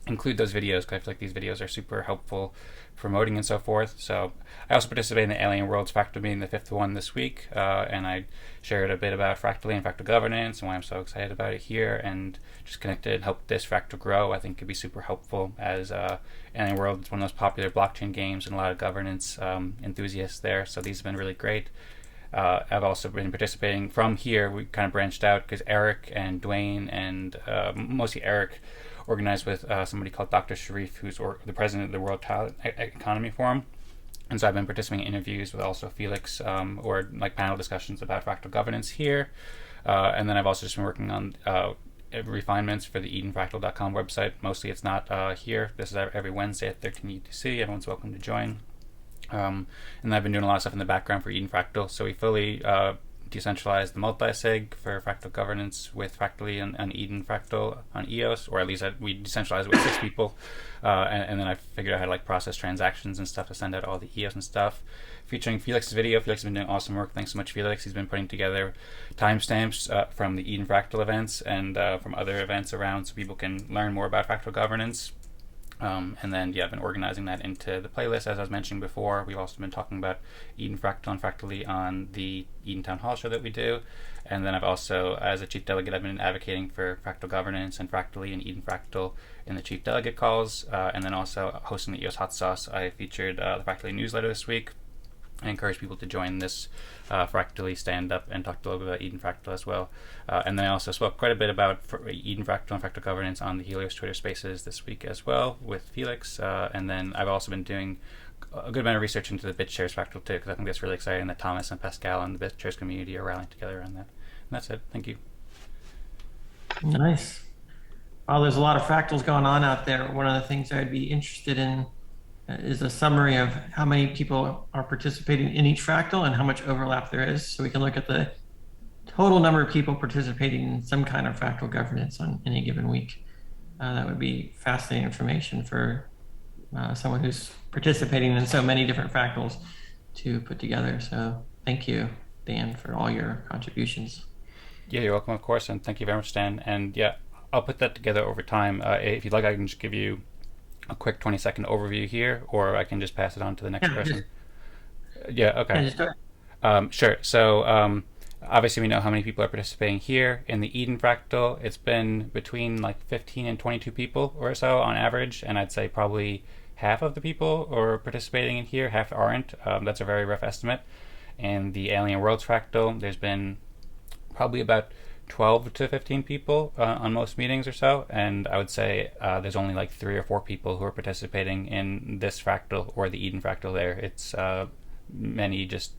include those videos, because I feel like these videos are super helpful promoting and so forth. So I also participated in the Alien Worlds Fractal meeting, the 5th one this week, and I shared a bit about ƒractally and fractal governance and why I'm so excited about it here, and just connected and helped this fractal grow. I think could be super helpful, as Alien World is one of those popular blockchain games and a lot of governance enthusiasts there, so these have been really great. I've also been participating from here. We kind of branched out because Eric and Dwayne, and mostly Eric, organized with somebody called Dr. Sharif, who's the president of the World Talent Economy Forum. And so I've been participating in interviews with also Felix, or like panel discussions about fractal governance here. And then I've also just been working on refinements for the EdenFractal.com website. Mostly it's not here. This is every Wednesday at 13 UTC. Everyone's welcome to join. And I've been doing a lot of stuff in the background for Eden Fractal. So we fully decentralized the multi-sig for fractal governance with ƒractally and Eden Fractal on EOS, or at least we decentralized it with 6 people. And then I figured out how to like process transactions and stuff to send out all the EOS and stuff. Featuring Felix's video. Felix has been doing awesome work. Thanks so much, Felix. He's been putting together timestamps from the Eden Fractal events and from other events around, so people can learn more about fractal governance. And then, yeah, I've been organizing that into the playlist, as I was mentioning before. We've also been talking about Eden Fractal and ƒractally on the Eden Town Hall show that we do. And then I've also, as a chief delegate, I've been advocating for fractal governance and ƒractally and Eden Fractal in the chief delegate calls. And then also hosting the EOS Hot Sauce. I featured the ƒractally newsletter this week. I encourage people to join this ƒractally stand up and talk a little bit about Eden Fractal as well. And then I also spoke quite a bit about Eden Fractal and fractal governance on the Helios Twitter Spaces this week as well with Felix. And then I've also been doing a good amount of research into the BitShares Fractal too, because I think that's really exciting that Thomas and Pascal and the BitShares community are rallying together on that. And that's it. Thank you. Nice. While there's a lot of fractals going on out there, one of the things I'd be interested in is a summary of how many people are participating in each fractal and how much overlap there is. So we can look at the total number of people participating in some kind of fractal governance on any given week. That would be fascinating information for someone who's participating in so many different fractals to put together. So thank you, Dan, for all your contributions. Yeah, you're welcome, of course, and thank you very much, Dan. And yeah, I'll put that together over time. If you'd like, I can just give you a quick 20-second overview here, or I can just pass it on to the next person. Yeah, okay. Sure. So obviously we know how many people are participating here. In the Eden fractal, it's been between like 15 and 22 people or so on average, and I'd say probably half of the people are participating in here, half aren't. That's a very rough estimate. In the Alien Worlds fractal, there's been probably about 12 to 15 people on most meetings or so, and I would say there's only like 3 or 4 people who are participating in this fractal or the Eden fractal there. It's many just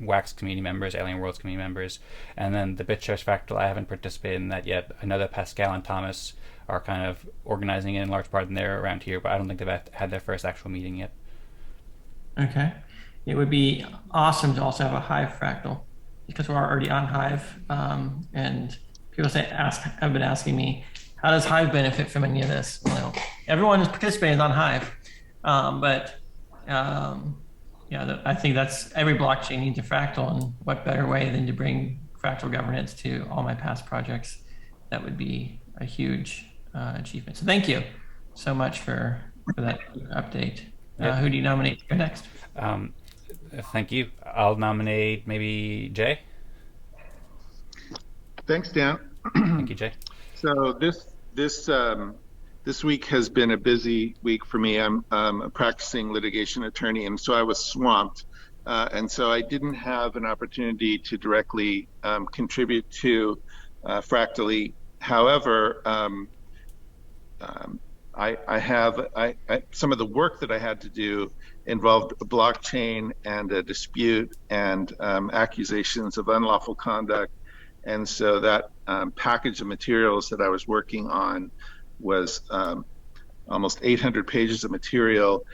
Wax community members, Alien Worlds community members, and then the BitShares fractal, I haven't participated in that yet. I know that Pascal and Thomas are kind of organizing it in large part, and they're around here, but I don't think they've had their first actual meeting yet. Okay. It would be awesome to also have a Hive fractal, because we're already on Hive, and people have been asking me, how does Hive benefit from any of this? Well, everyone is participating on Hive, but yeah, I think that's every blockchain needs a fractal, and what better way than to bring fractal governance to all my past projects? That would be a huge achievement. So thank you so much for that update. Who do you nominate to go next? Thank you. I'll nominate maybe Jay. Thanks, Dan. Thank you, Jay. So this week has been a busy week for me. I'm a practicing litigation attorney, and so I was swamped, and so I didn't have an opportunity to directly contribute to ƒractally. However, some of the work that I had to do involved a blockchain and a dispute and accusations of unlawful conduct. And so that package of materials that I was working on was almost 800 pages of material.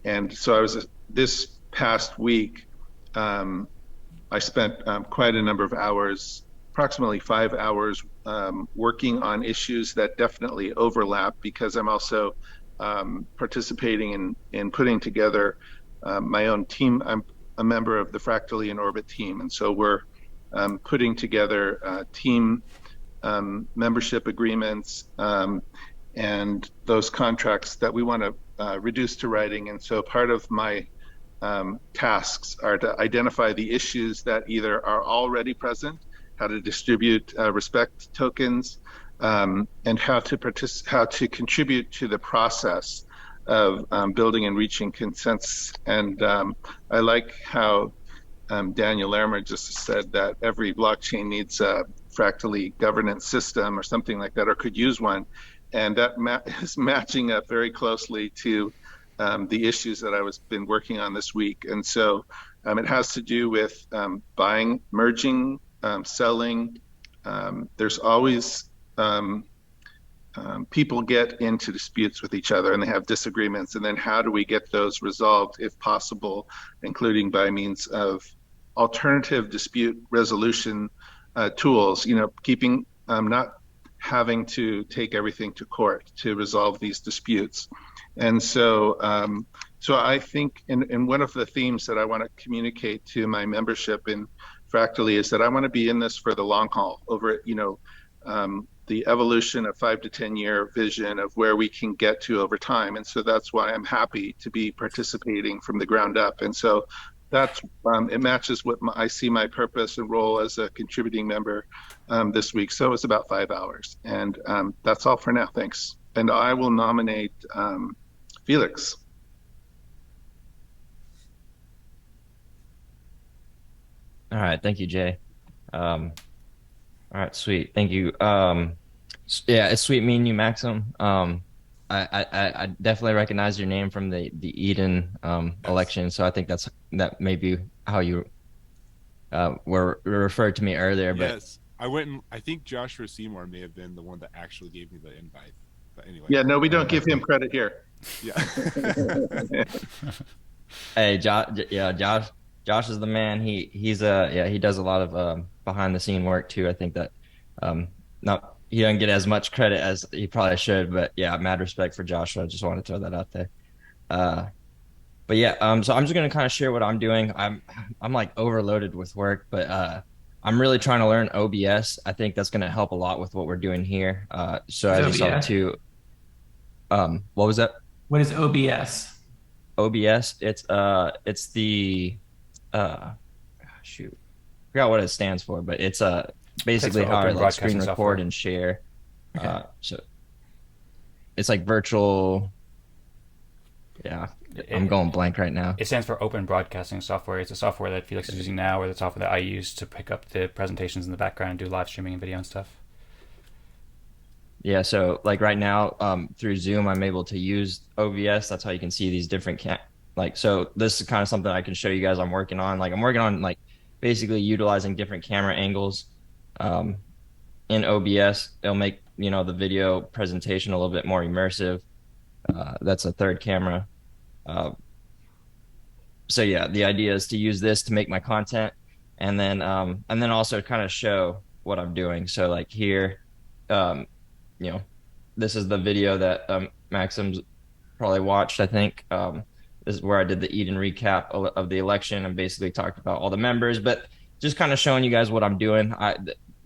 And so this past week, I spent quite a number of hours, approximately 5 hours, working on issues that definitely overlap, because I'm also participating in putting together my own team. I'm a member of the ƒractally in Orbit team, and so we're putting together team membership agreements and those contracts that we want to reduce to writing. And so part of my tasks are to identify the issues that either are already present, how to distribute respect tokens, and how to contribute to the process of building and reaching consensus. And I like how Daniel Larimer just said that every blockchain needs a ƒractally governance system or something like that, or could use one. And that is matching up very closely to the issues that I was been working on this week. And so it has to do with buying, merging, selling. There's always people get into disputes with each other and they have disagreements, and then how do we get those resolved if possible, including by means of alternative dispute resolution tools, keeping not having to take everything to court to resolve these disputes. And so I think in one of the themes that I want to communicate to my membership in ƒractally is that I want to be in this for the long haul, over the evolution of 5 to 10 year vision of where we can get to over time. And so that's why I'm happy to be participating from the ground up. And so that's it matches what I see my purpose and role as a contributing member this week. So it's about 5 hours, and that's all for now. Thanks. And I will nominate Felix. All right, thank you, Jay. All right, sweet, thank you. Yeah, it's sweet meeting you, Maxim. I definitely recognize your name from the Eden election, so I think that may be how you were referred to me earlier. But yes, I went and I think Joshua Seymour may have been the one that actually gave me the invite. But anyway. Yeah, no, we don't give him credit here. Yeah. Hey, Josh is the man. He does a lot of behind the scene work too. I think that not he doesn't get as much credit as he probably should, but yeah, mad respect for Josh. I just want to throw that out there. But yeah, so I'm just gonna kind of share what I'm doing. I'm like overloaded with work, but I'm really trying to learn OBS. I think that's gonna help a lot with what we're doing here. So as you saw too, what was that? What is OBS? OBS, it's the shoot, forgot what it stands for, but it's basically how I like screen record software and share. Okay. So it's like virtual. Yeah, I'm going blank right now. It stands for Open Broadcasting Software. It's a software that Felix is using now, or the software that I use to pick up the presentations in the background and do live streaming and video and stuff. Yeah, so like right now, through Zoom, I'm able to use OBS. That's how you can see these different so this is kind of something I can show you guys I'm working on. Like I'm working on like basically utilizing different camera angles in OBS. It'll make, the video presentation a little bit more immersive. That's a third camera. So yeah, the idea is to use this to make my content and then also kind of show what I'm doing. So like here, this is the video that Maxim's probably watched, I think. This is where I did the Eden recap of the election and basically talked about all the members, but just kind of showing you guys what I'm doing. I've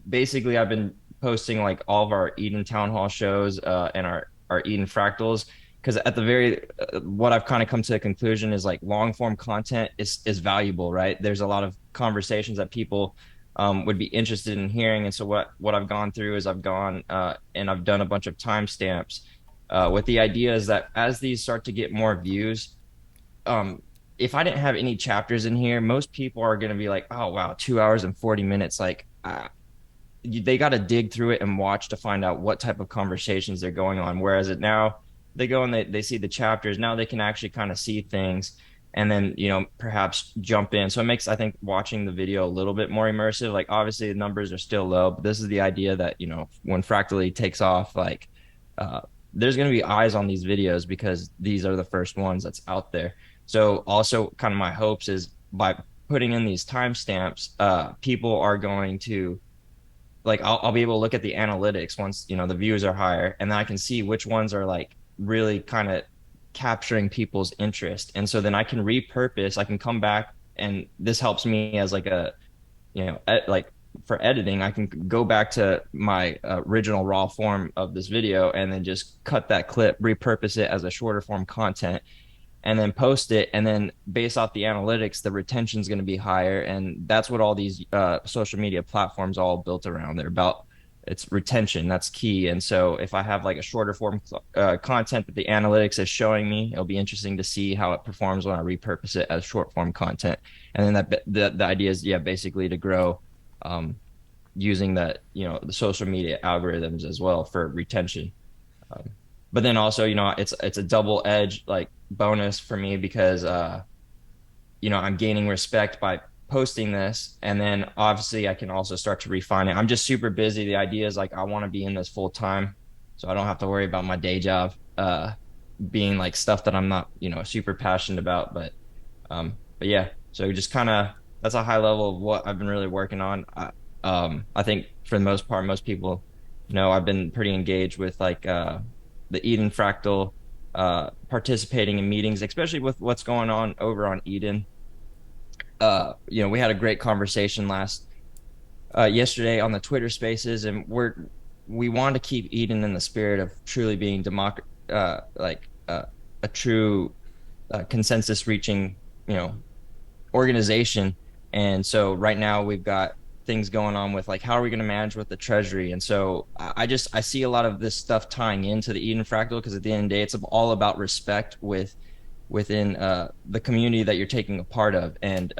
been posting like all of our Eden town hall shows and our Eden fractals, because at the what I've kind of come to the conclusion is like long form content is valuable, right? There's a lot of conversations that people would be interested in hearing. And so what I've gone through is I've gone and I've done a bunch of timestamps with the idea is that as these start to get more views, if I didn't have any chapters in here, most people are going to be like, oh, wow, 2 hours and 40 minutes. Like they got to dig through it and watch to find out what type of conversations they're going on. Whereas now they go and they see the chapters. Now they can actually kind of see things and then, perhaps jump in. So it makes, I think, watching the video a little bit more immersive. Like obviously the numbers are still low, but this is the idea that, when Ƒractally takes off, like there's going to be eyes on these videos because these are the first ones that's out there. So also kind of my hopes is by putting in these timestamps, people are going to like, I'll be able to look at the analytics once, the views are higher, and then I can see which ones are like really kind of capturing people's interest. And so then I can repurpose, I can come back, and this helps me as like a, like for editing, I can go back to my original raw form of this video and then just cut that clip, repurpose it as a shorter form content, and then post it. And then based off the analytics, the retention is going to be higher. And that's what all these social media platforms all built around. They're about, it's retention. That's key. And so if I have like a shorter form content that the analytics is showing me, it'll be interesting to see how it performs when I repurpose it as short form content. And then the idea is, basically to grow using that, the social media algorithms as well for retention. But then also, it's a double edged like bonus for me because, I'm gaining respect by posting this. And then obviously I can also start to refine it. I'm just super busy. The idea is like, I want to be in this full time, so I don't have to worry about my day job being like stuff that I'm not, super passionate about. But yeah, so just kind of, that's a high level of what I've been really working on. I think for the most part, most people know I've been pretty engaged with like the Eden Fractal, participating in meetings, especially with what's going on over on Eden. We had a great conversation yesterday on the Twitter Spaces, and we want to keep Eden in the spirit of truly being a true consensus reaching, organization. And so right now we've got things going on with like, how are we going to manage with the treasury? And so I see a lot of this stuff tying into the Eden Fractal, because at the end of the day, it's all about respect within the community that you're taking a part of. And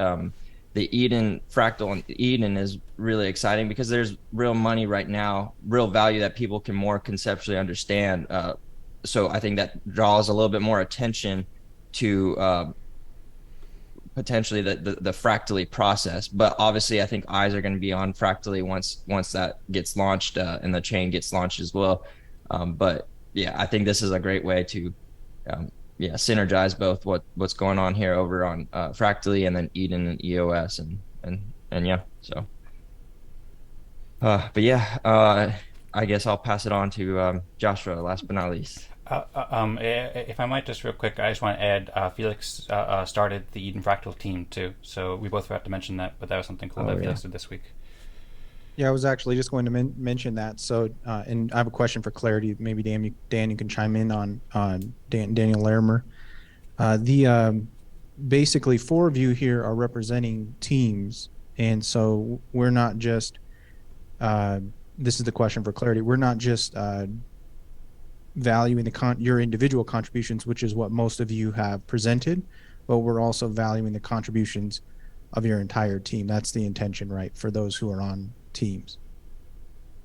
the Eden Fractal and Eden is really exciting because there's real money right now, real value that people can more conceptually understand. So I think that draws a little bit more attention to potentially the Ƒractally process. But obviously I think eyes are going to be on Ƒractally once that gets launched and the chain gets launched as well. But yeah, I think this is a great way to yeah, synergize both what's going on here over on ƒractally and then Eden and EOS and yeah, so but yeah, I guess I'll pass it on to Joshua, last but not least. If I might just real quick, I just want to add, Felix started the Eden Fractal team too. So we both forgot to mention that, but that was something cool that Felix did this week. Yeah, I was actually just going to mention that. So, and I have a question for clarity. Maybe Dan, you can chime in on Daniel Larimer. Basically 4 of you here are representing teams, and so we're not just. This is the question for clarity. We're not just valuing your individual contributions, which is what most of you have presented, but we're also valuing the contributions of your entire team. That's the intention, right? For those who are on teams.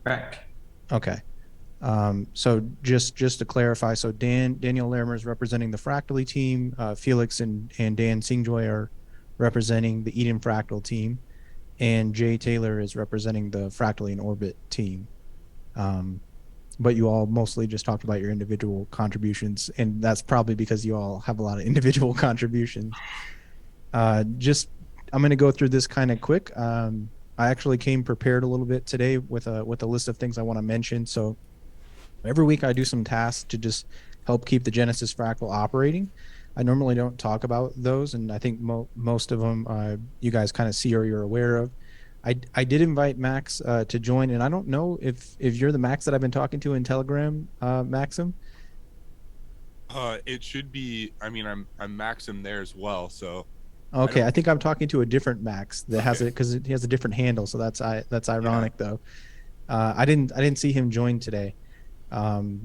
Correct. Okay. So just to clarify, so Daniel Larimer is representing the ƒractally team. Felix and Dan Singjoy are representing the Eden Fractal team, and Jay Taylor is representing the ƒractally in Orbit team. But you all mostly just talked about your individual contributions, and that's probably because you all have a lot of individual contributions. I'm going to go through this kind of quick. I actually came prepared a little bit today with a list of things I want to mention. So every week I do some tasks to just help keep the Genesis Fractal operating. I normally don't talk about those, and I think most of them you guys kind of see or you're aware of. I did invite Max to join, and I don't know if you're the Max that I've been talking to in Telegram, Maxim. It should be. I mean, I'm Maxim there as well. So. Okay, I think I'm talking to a different Max that has it because he has a different handle. So that's ironic though. I didn't see him join today.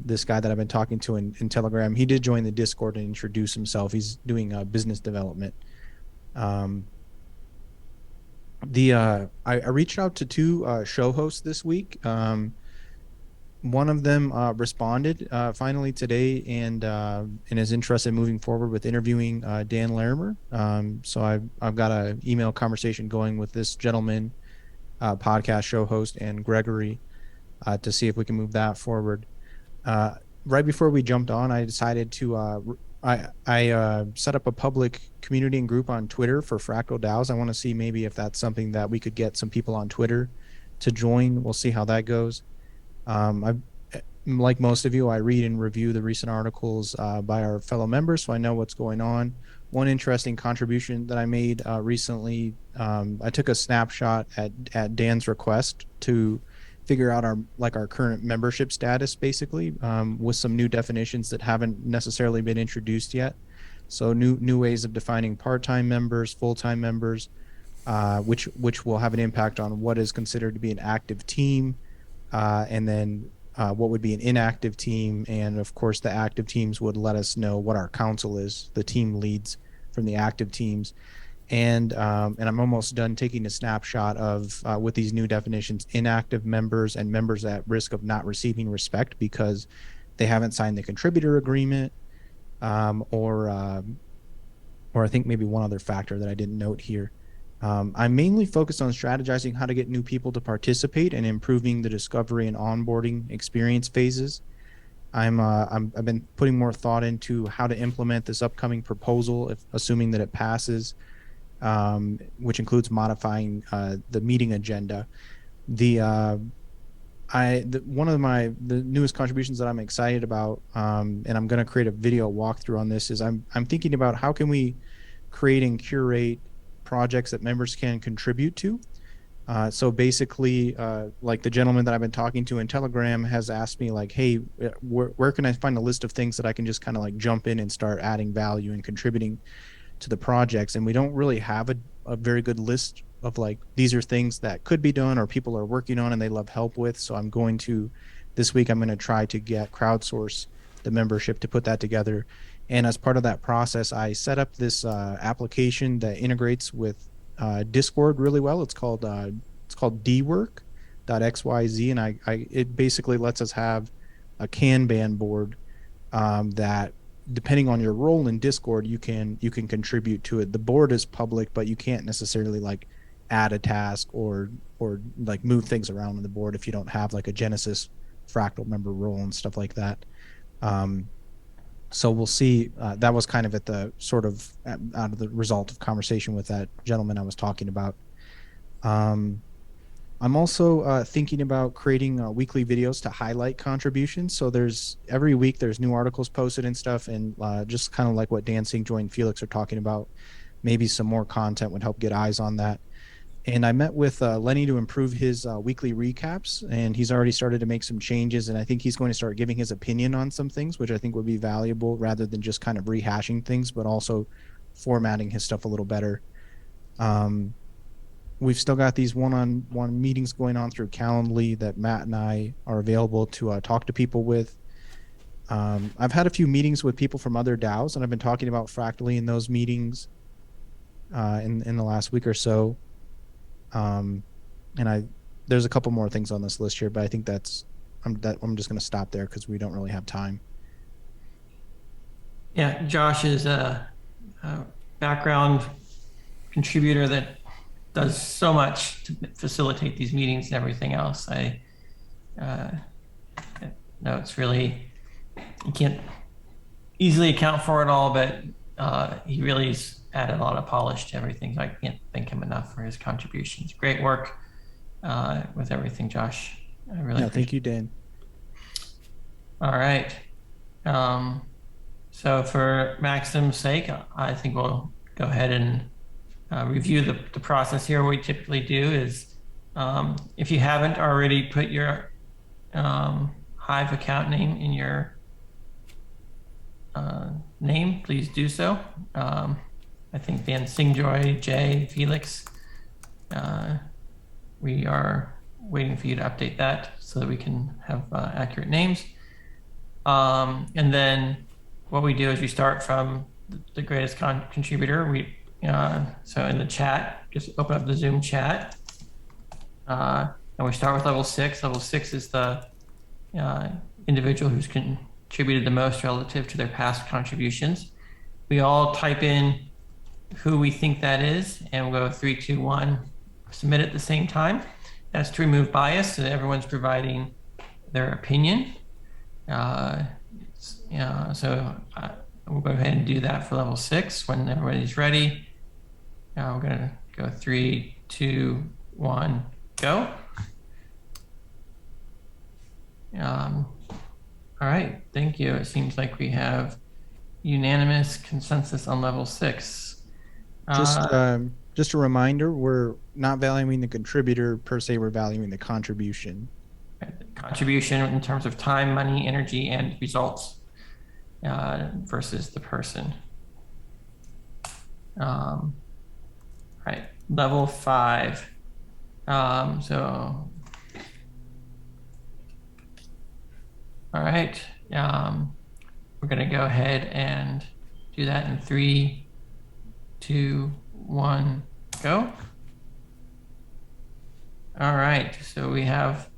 This guy that I've been talking to in Telegram, he did join the Discord and introduce himself. He's doing business development. I reached out to 2 show hosts this week. One of them responded finally today and is interested in moving forward with interviewing Dan Larimer. So I've got an email conversation going with this gentleman, podcast show host, and Gregory to see if we can move that forward. Right before we jumped on, I decided to I set up a public community and group on Twitter for Fractal DAOs. I want to see maybe if that's something that we could get some people on Twitter to join. We'll see how that goes. Like most of you, I read and review the recent articles by our fellow members, so I know what's going on. One interesting contribution that I made recently, I took a snapshot at Dan's request to figure out our current membership status, basically, with some new definitions that haven't necessarily been introduced yet. So new ways of defining part-time members, full-time members, which will have an impact on what is considered to be an active team, and then what would be an inactive team. And of course, the active teams would let us know what our council is, the team leads from the active teams. And I'm almost done taking a snapshot of, with these new definitions, inactive members and members at risk of not receiving respect because they haven't signed the contributor agreement, or I think maybe one other factor that I didn't note here. I'm mainly focused on strategizing how to get new people to participate and improving the discovery and onboarding experience phases. I've been putting more thought into how to implement this upcoming proposal, assuming that it passes, which includes modifying the meeting agenda. One of the newest contributions that I'm excited about, and I'm going to create a video walkthrough on this, is I'm thinking about how can we create and curate projects that members can contribute to. So basically, like the gentleman that I've been talking to in Telegram has asked me, like, hey, where can I find a list of things that I can just kind of like jump in and start adding value and contributing to the projects? And we don't really have a very good list of like, these are things that could be done or people are working on and they love help with. So this week I'm going to try to crowdsource the membership to put that together. And as part of that process, I set up this application that integrates with Discord really well. It's called dwork.xyz, and it basically lets us have a Kanban board that, depending on your role in Discord, you can contribute to it. The board is public, but you can't necessarily like add a task or like move things around on the board if you don't have like a Genesis Fractal member role and stuff like that. So we'll see. That was kind of at the sort of out of the result of conversation with that gentleman I was talking about. I'm also thinking about creating weekly videos to highlight contributions. So there's every week there's new articles posted and stuff, and just kind of like what Dan Singjoy and Felix are talking about, maybe some more content would help get eyes on that. And I met with Lenny to improve his weekly recaps, and he's already started to make some changes. And I think he's going to start giving his opinion on some things, which I think would be valuable rather than just kind of rehashing things, but also formatting his stuff a little better. We've still got these one-on-one meetings going on through Calendly that Matt and I are available to talk to people with. I've had a few meetings with people from other DAOs, and I've been talking about ƒractally in those meetings in the last week or so. And there's a couple more things on this list here, but I think I'm just going to stop there because we don't really have time. Yeah, Josh is a background contributor that does so much to facilitate these meetings and everything else. I know it's really, you can't easily account for it all, but he really's added a lot of polish to everything. So I can't thank him enough for his contributions. Great work with everything, Josh. I really thank you, Dan. All right. So for Maxim's sake, I think we'll go ahead and review the process here. What we typically do is, if you haven't already put your Hive account name in your name, please do so. I think Dan Singjoy, Jay, Felix, we are waiting for you to update that so that we can have accurate names. And then what we do is we start from the greatest contributor. So in the chat, just open up the Zoom chat. And we start with level 6. Level 6 is the individual who's contributed the most relative to their past contributions. We all type in who we think that is, and we'll go 3, 2, 1, submit at the same time. That's to remove bias, so that everyone's providing their opinion. So we'll go ahead and do that for level 6 when everybody's ready. Now we're gonna go 3, 2, 1, go. All right, thank you. It seems like we have unanimous consensus on level 6. Just a reminder, we're not valuing the contributor per se, we're valuing the contribution. Contribution in terms of time, money, energy, and results versus the person. Right, level 5. All right, we're gonna go ahead and do that in 3, 2, 1, go. All right, so we have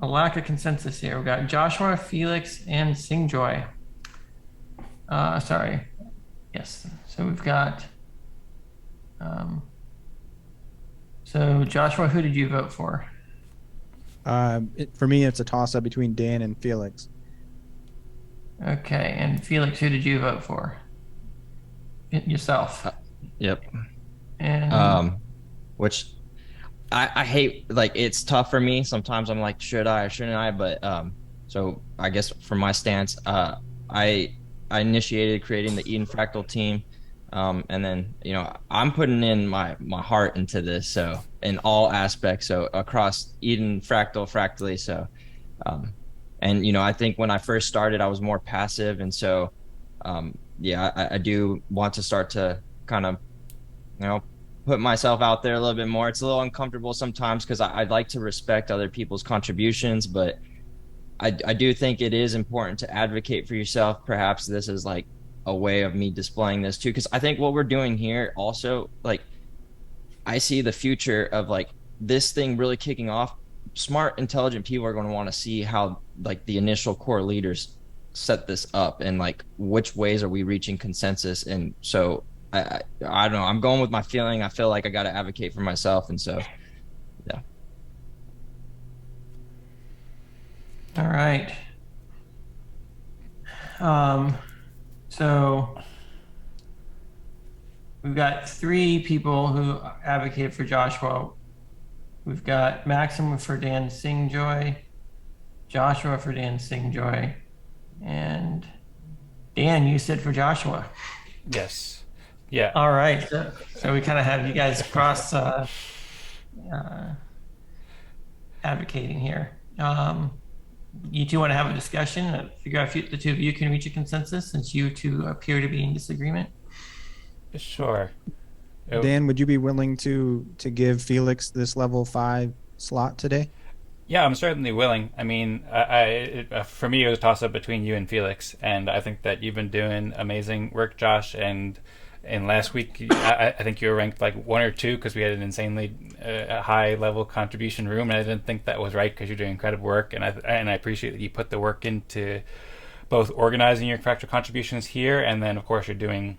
a lack of consensus here. We've got Joshua, Felix, and Singjoy. Sorry, yes, so we've got, so Joshua, who did you vote for? For me, it's a toss-up between Dan and Felix. Okay, and Felix, who did you vote for? Yourself. Yep. And which I hate, like, it's tough for me. Sometimes I'm like, should I or shouldn't I? But so I guess from my stance, I initiated creating the Eden Fractal team. And then, I'm putting in my heart into this, so in all aspects, so across Eden, ƒractally. So, and I think when I first started, I was more passive, and so, yeah, I do want to start to kind of, put myself out there a little bit more. It's a little uncomfortable sometimes because I'd like to respect other people's contributions, but I do think it is important to advocate for yourself. Perhaps this is like a way of me displaying this too, because I think what we're doing here also, like, I see the future of like this thing really kicking off. Smart, intelligent people are going to want to see how like the initial core leaders set this up and like which ways are we reaching consensus. And so I don't know, I'm going with my feeling. I feel like I got to advocate for myself, and so yeah. All right. So we've got 3 people who advocated for Joshua. We've got Maxim for Dan Singjoy, Joshua for Dan Singjoy, and Dan, you said for Joshua. Yes. Yeah. All right. So we kind of have you guys cross advocating here. You two want to have a discussion and figure out if the two of you can reach a consensus, since you two appear to be in disagreement? Sure. Dan, would you be willing to give Felix this level 5 slot today? Yeah, I'm certainly willing. I mean, for me, it was a toss up between you and Felix, and I think that you've been doing amazing work, Josh. And last week, I think you were ranked like 1 or 2 because we had an insanely high level contribution room, and I didn't think that was right because you're doing incredible work, and I appreciate that you put the work into both organizing your fractal contributions here, and then of course you're doing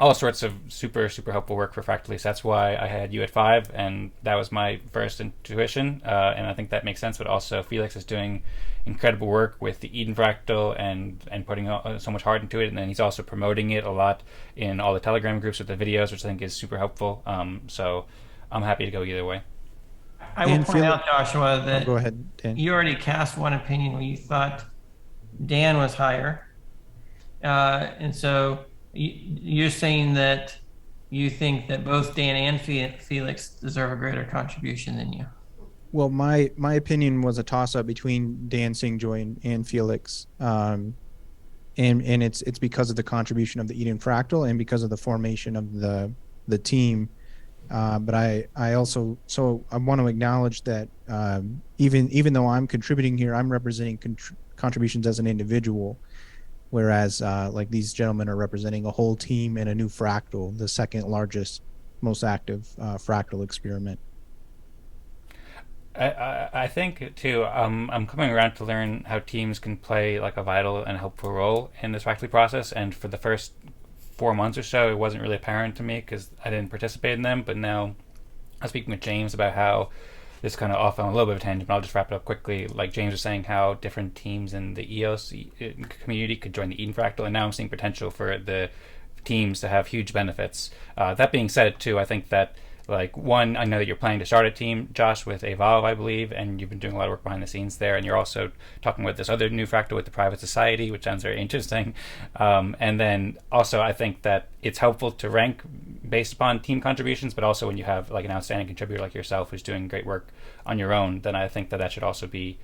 all sorts of super helpful work for ƒractally. So that's why I had you at 5, and that was my first intuition, and I think that makes sense. But also Felix is doing incredible work with the Eden fractal and putting so much heart into it, and then he's also promoting it a lot in all the Telegram groups with the videos, which I think is super helpful. So I'm happy to go either way. I will point out, Joshua, that go ahead, Dan. You already cast one opinion where you thought Dan was higher, and so you're saying that you think that both Dan and Felix deserve a greater contribution than you. Well, my opinion was a toss-up between Dan Singjoy and Felix, and it's because of the contribution of the Eden Fractal and because of the formation of the team. But I also I want to acknowledge that even though I'm contributing here, I'm representing contributions as an individual, whereas like these gentlemen are representing a whole team and a new fractal, the second largest, most active fractal experiment. I think too. I'm coming around to learn how teams can play like a vital and helpful role in this ƒractally process. And for the first 4 months or so, it wasn't really apparent to me because I didn't participate in them. But now, I was speaking with James about how this kind of off on a little bit of a tangent, but I'll just wrap it up quickly. Like James was saying, how different teams in the EOS community could join the Eden fractal, and now I'm seeing potential for the teams to have huge benefits. That being said, too, I think that. Like, one, I know that you're planning to start a team, Josh, with Evolve, I believe, and you've been doing a lot of work behind the scenes there, and you're also talking with this other new fractal with the private society, which sounds very interesting. And then also, I think that it's helpful to rank based upon team contributions, but also when you have like an outstanding contributor like yourself who's doing great work on your own, then I think that that should also be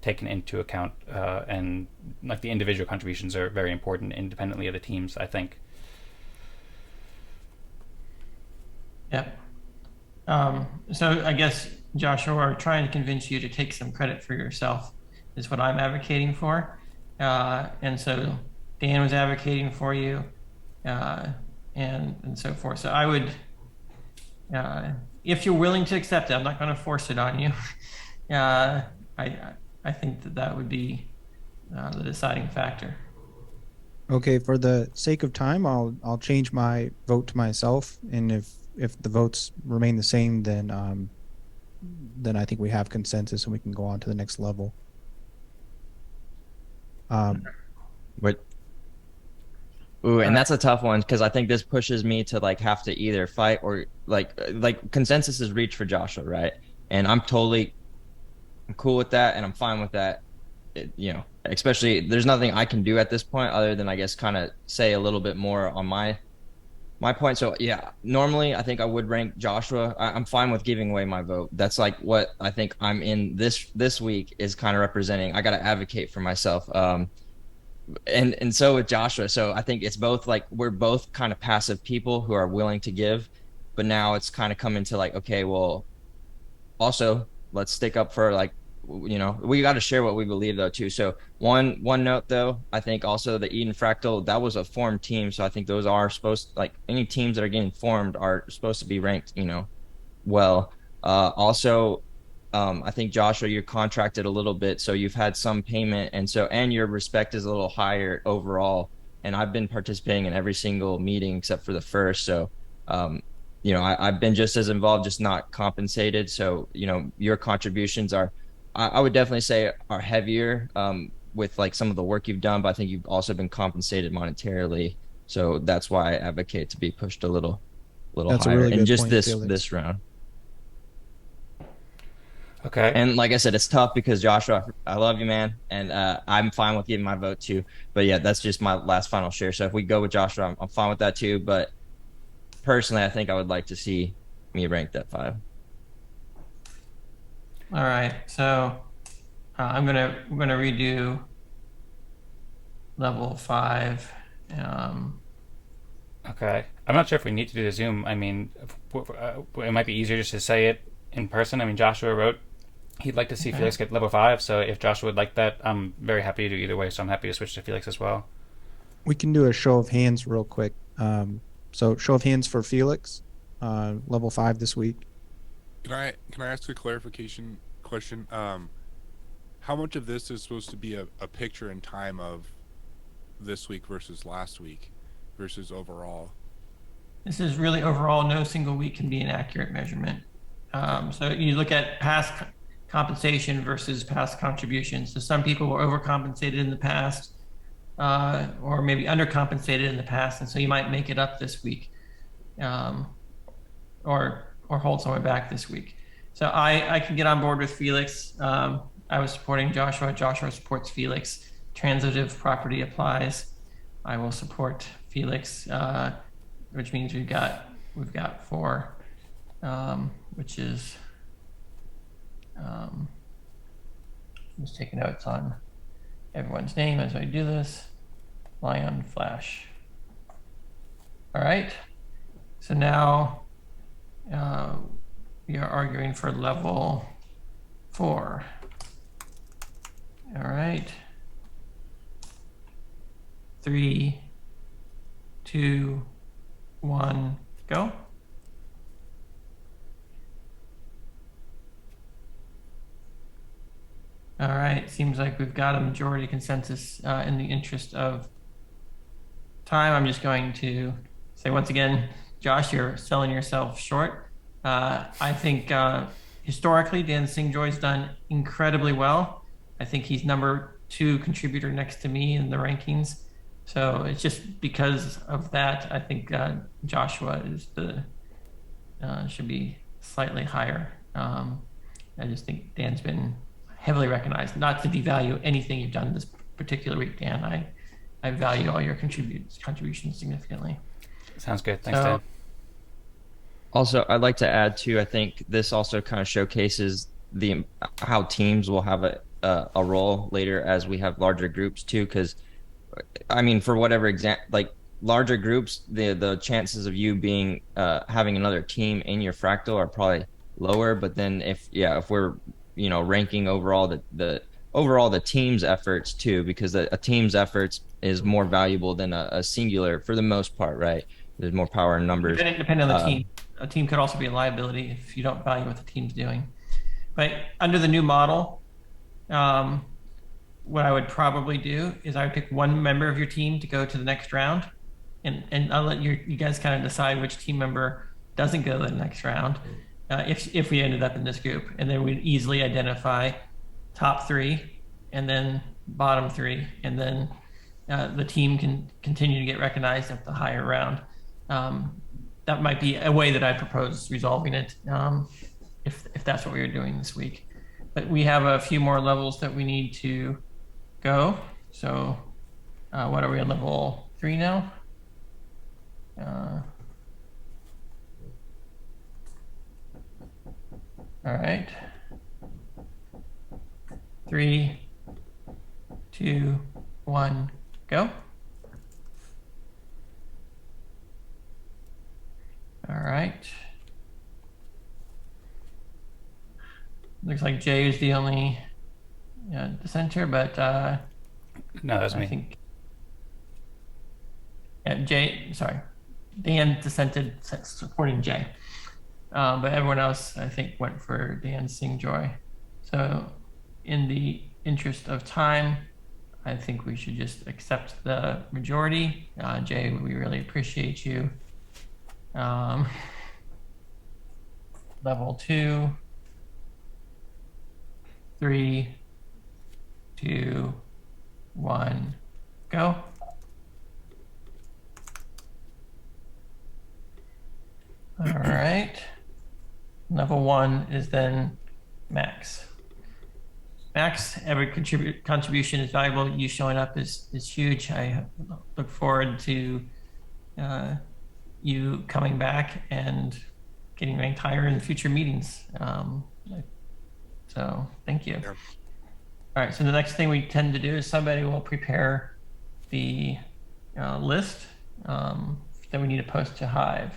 taken into account. And like the individual contributions are very important independently of the teams, I think. Yep. So I guess, Joshua, we're trying to convince you to take some credit for yourself is what I'm advocating for. And so Dan was advocating for you, and so forth. So I would, if you're willing to accept it, I'm not going to force it on you. I think that would be the deciding factor. Okay, for the sake of time, I'll change my vote to myself, and if the votes remain the same, then I think we have consensus and we can go on to the next level. But ooh, and that's a tough one because I think this pushes me to like have to either fight or like consensus is reached for Joshua, right? And I'm cool with that, and I'm fine with that. You know, especially there's nothing I can do at this point other than I guess kind of say a little bit more on my point. So yeah, normally I think I would rank Joshua. I'm fine with giving away my vote. That's like what I think I'm in this week is kind of representing. I got to advocate for myself. And so with Joshua. So I think it's both like we're both kind of passive people who are willing to give, but now it's kind of coming to like, okay, well, also let's stick up for like, you know, we got to share what we believe though too. So one note though, I think also the Eden Fractal, that was a formed team. So I think those are supposed, like any teams that are getting formed are supposed to be ranked, you know, well. Also, I think Joshua, you're contracted a little bit, so you've had some payment, and your respect is a little higher overall. And I've been participating in every single meeting except for the first. So, you know, I've been just as involved, just not compensated. So, you know, your contributions are, I would definitely say, are heavier. with like some of the work you've done, but I think you've also been compensated monetarily. So that's why I advocate to be pushed a little That's a higher really in good just point, this Felix. round. Okay. And like I said, it's tough because Joshua, I love you, man, and I'm fine with giving my vote too. But yeah, that's just my last final share. So if we go with Joshua, I'm fine with that too. But personally, I think I would like to see me ranked at 5. All right, so I'm gonna redo level 5. Okay. I'm not sure if we need to do the Zoom. I mean, it might be easier just to say it in person. I mean, Joshua wrote he'd like to see Okay. Felix get level 5. So if Joshua would like that, I'm very happy to do either way. So I'm happy to switch to Felix as well. We can do a show of hands real quick. So show of hands for Felix, level 5 this week. Can I ask a clarification question? How much of this is supposed to be a picture in time of this week versus last week versus overall? This is really overall. No single week can be an accurate measurement. So you look at past compensation versus past contributions. So some people were overcompensated in the past, or maybe undercompensated in the past, and so you might make it up this week, or hold someone back this week. So I can get on board with Felix. I was supporting Joshua. Joshua supports Felix. Transitive property applies. I will support Felix, which means we've got 4, which is I'm just taking notes on everyone's name as I do this. Lion Flash. All right. So now we are arguing for level 4. All right. 3, 2, 1, go. All right, seems like we've got a majority consensus in the interest of time. I'm just going to say once again, Josh, you're selling yourself short. I think historically, Dan Singjoy's done incredibly well. I think he's number 2 contributor next to me in the rankings. So it's just because of that, I think Joshua is should be slightly higher. I just think Dan's been heavily recognized. Not to devalue anything you've done this particular week, Dan. I value all your contributions significantly. Sounds good. Thanks, Dan. Also, I'd like to add too, I think this also kind of showcases how teams will have a role later as we have larger groups too. Because I mean, for whatever like larger groups, the chances of you being having another team in your fractal are probably lower. But then if we're ranking overall the team's efforts too, because a team's efforts is more valuable than a singular for the most part, right? There's more power in numbers. Depending on the team. A team could also be a liability if you don't value what the team's doing. But under the new model, what I would probably do is I would pick one member of your team to go to the next round, and I'll let you guys kind of decide which team member doesn't go to the next round, if we ended up in this group, and then we'd easily identify top 3 and then bottom 3, and then the team can continue to get recognized at the higher round. That might be a way that I propose resolving it, if that's what we were doing this week. But we have a few more levels that we need to go. So what are we on, level 3 now? All right. 3, 2, 1, go. All right. Looks like Jay is the only dissenter, but no, that's me. I think Jay. Sorry, Dan dissented, supporting Jay, but everyone else I think went for Dan Singjoy. So, in the interest of time, I think we should just accept the majority. Jay, we really appreciate you. Level 2, 3, 2, 1, go. All right. Level 1 is then Max. Max, every contribution is valuable. You showing up is huge. I look forward to you coming back and getting ranked higher in future meetings. So thank you. Yeah. All right, so the next thing we tend to do is somebody will prepare the list that we need to post to Hive.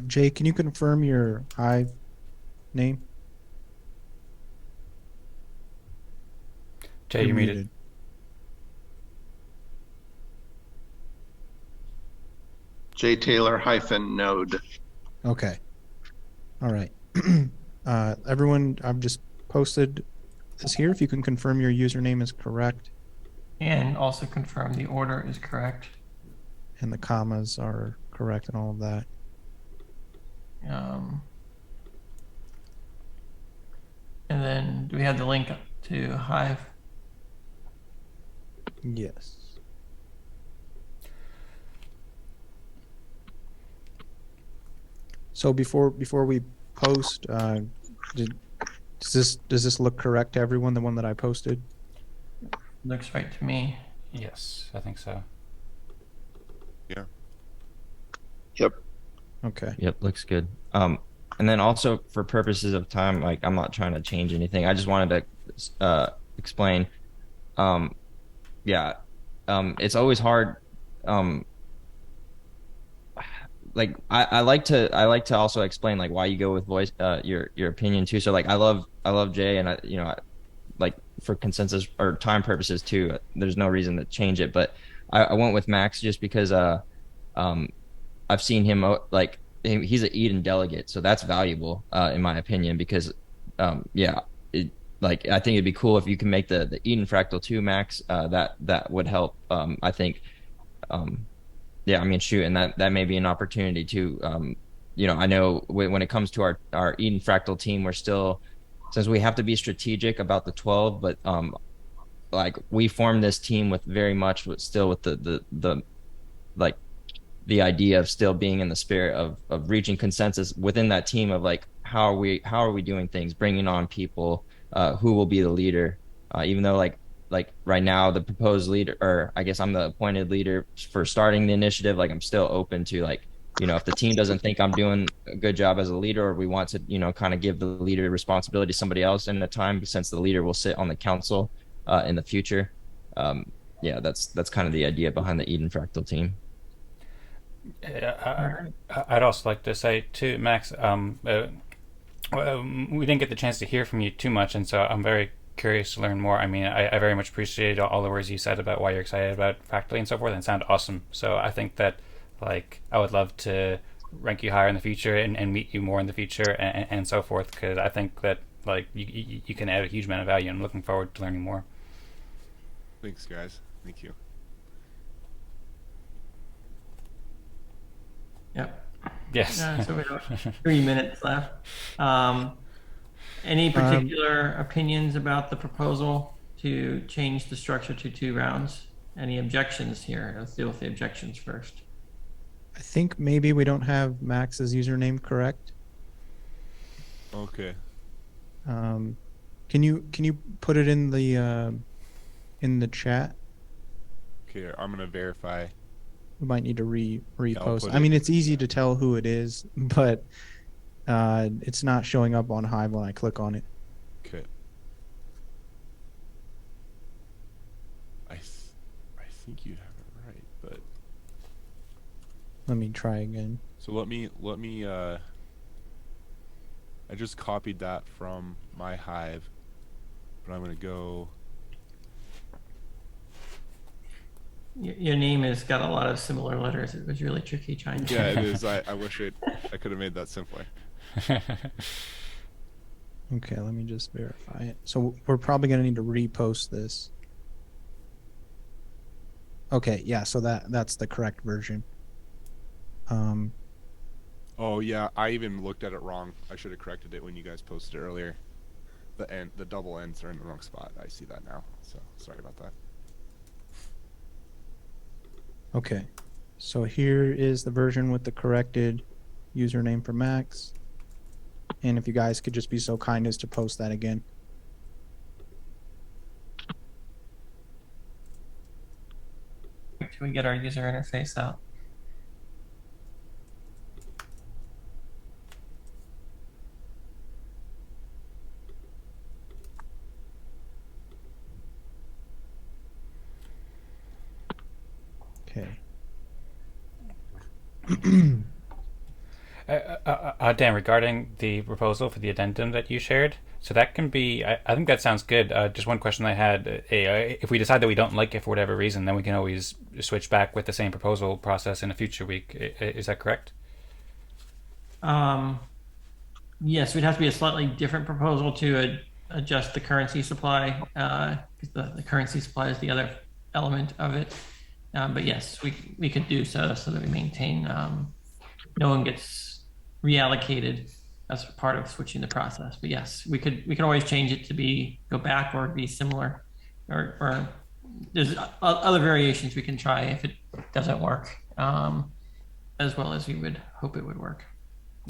Jay, can you confirm your Hive name? Jay, you're muted. J Taylor -node. Okay. All right. Everyone, I've just posted this here. If you can confirm your username is correct. And also confirm the order is correct. And the commas are correct and all of that. And then do we have the link to Hive? Yes. So before we post, does this look correct to everyone? The one that I posted? Looks right to me. Yes, I think so. Yeah. Yep. Okay. Yep, looks good. And then also for purposes of time, like I'm not trying to change anything. I just wanted to explain. Yeah, it's always hard. Like I like to also explain like why you go with voice your opinion too. So like I love Jay, and like for consensus or time purposes too, there's no reason to change it. But I went with Max just because I've seen him like he's an Eden delegate, so that's valuable in my opinion because like I think it'd be cool if you can make the Eden fractal too, Max. That would help. I think. Yeah, I mean, shoot, and that may be an opportunity to, I know when it comes to our Eden fractal team, we're still, since we have to be strategic about the 12, but like we formed this team with very much still with the like the idea of still being in the spirit of reaching consensus within that team of like how are we doing things, bringing on people, who will be the leader, even though like right now the proposed leader, or I guess I'm the appointed leader for starting the initiative, like I'm still open to like, if the team doesn't think I'm doing a good job as a leader, or we want to, kind of give the leader responsibility to somebody else in the time, since the leader will sit on the council in the future. Yeah, that's kind of the idea behind the Eden fractal team. I'd also like to say too, Max, we didn't get the chance to hear from you too much, and so I'm very curious to learn more. I mean, I very much appreciate all the words you said about why you're excited about Ƒractally and so forth, and sound awesome. So I think that, like, I would love to rank you higher in the future and meet you more in the future and so forth, because I think that, like, you can add a huge amount of value, and I'm looking forward to learning more. Thanks, guys. Thank you. Yep. Yes. So we have 3 minutes left. Any particular opinions about the proposal to change the structure to 2 rounds? Any objections here? Let's deal with the objections first. I think maybe we don't have Max's username correct. Okay. Can you put it in the chat? Okay, I'm gonna verify. We might need to repost. put I mean, it- it's easy to tell who it is, but it's not showing up on Hive when I click on it. Okay. I think you have it right, but Let me try again. so let me I just copied that from my Hive, but I'm gonna go. Your name has got a lot of similar letters. It was really tricky trying to. Yeah, it is. I wish I could have made that simpler. Okay, let me just verify it. So we're probably gonna need to repost this. Okay, yeah, so that's the correct version. Oh yeah, I even looked at it wrong. I should have corrected it when you guys posted it earlier. the double ends are in the wrong spot. I see that now. So sorry about that. Okay, so here is the version with the corrected username for Max. And if you guys could just be so kind as to post that again. Can we get our user interface out? Okay. Dan, regarding the proposal for the addendum that you shared, so that can be, I think that sounds good. Just one question I had, if we decide that we don't like it for whatever reason, then we can always switch back with the same proposal process in a future week. Is that correct? Yes, we'd have to be a slightly different proposal to adjust the currency supply, because the currency supply is the other element of it. But yes, we could do so that we maintain, no one gets reallocated as part of switching the process. But yes, we can always change it to go back or be similar, or there's other variations we can try if it doesn't work, as well as we would hope it would work.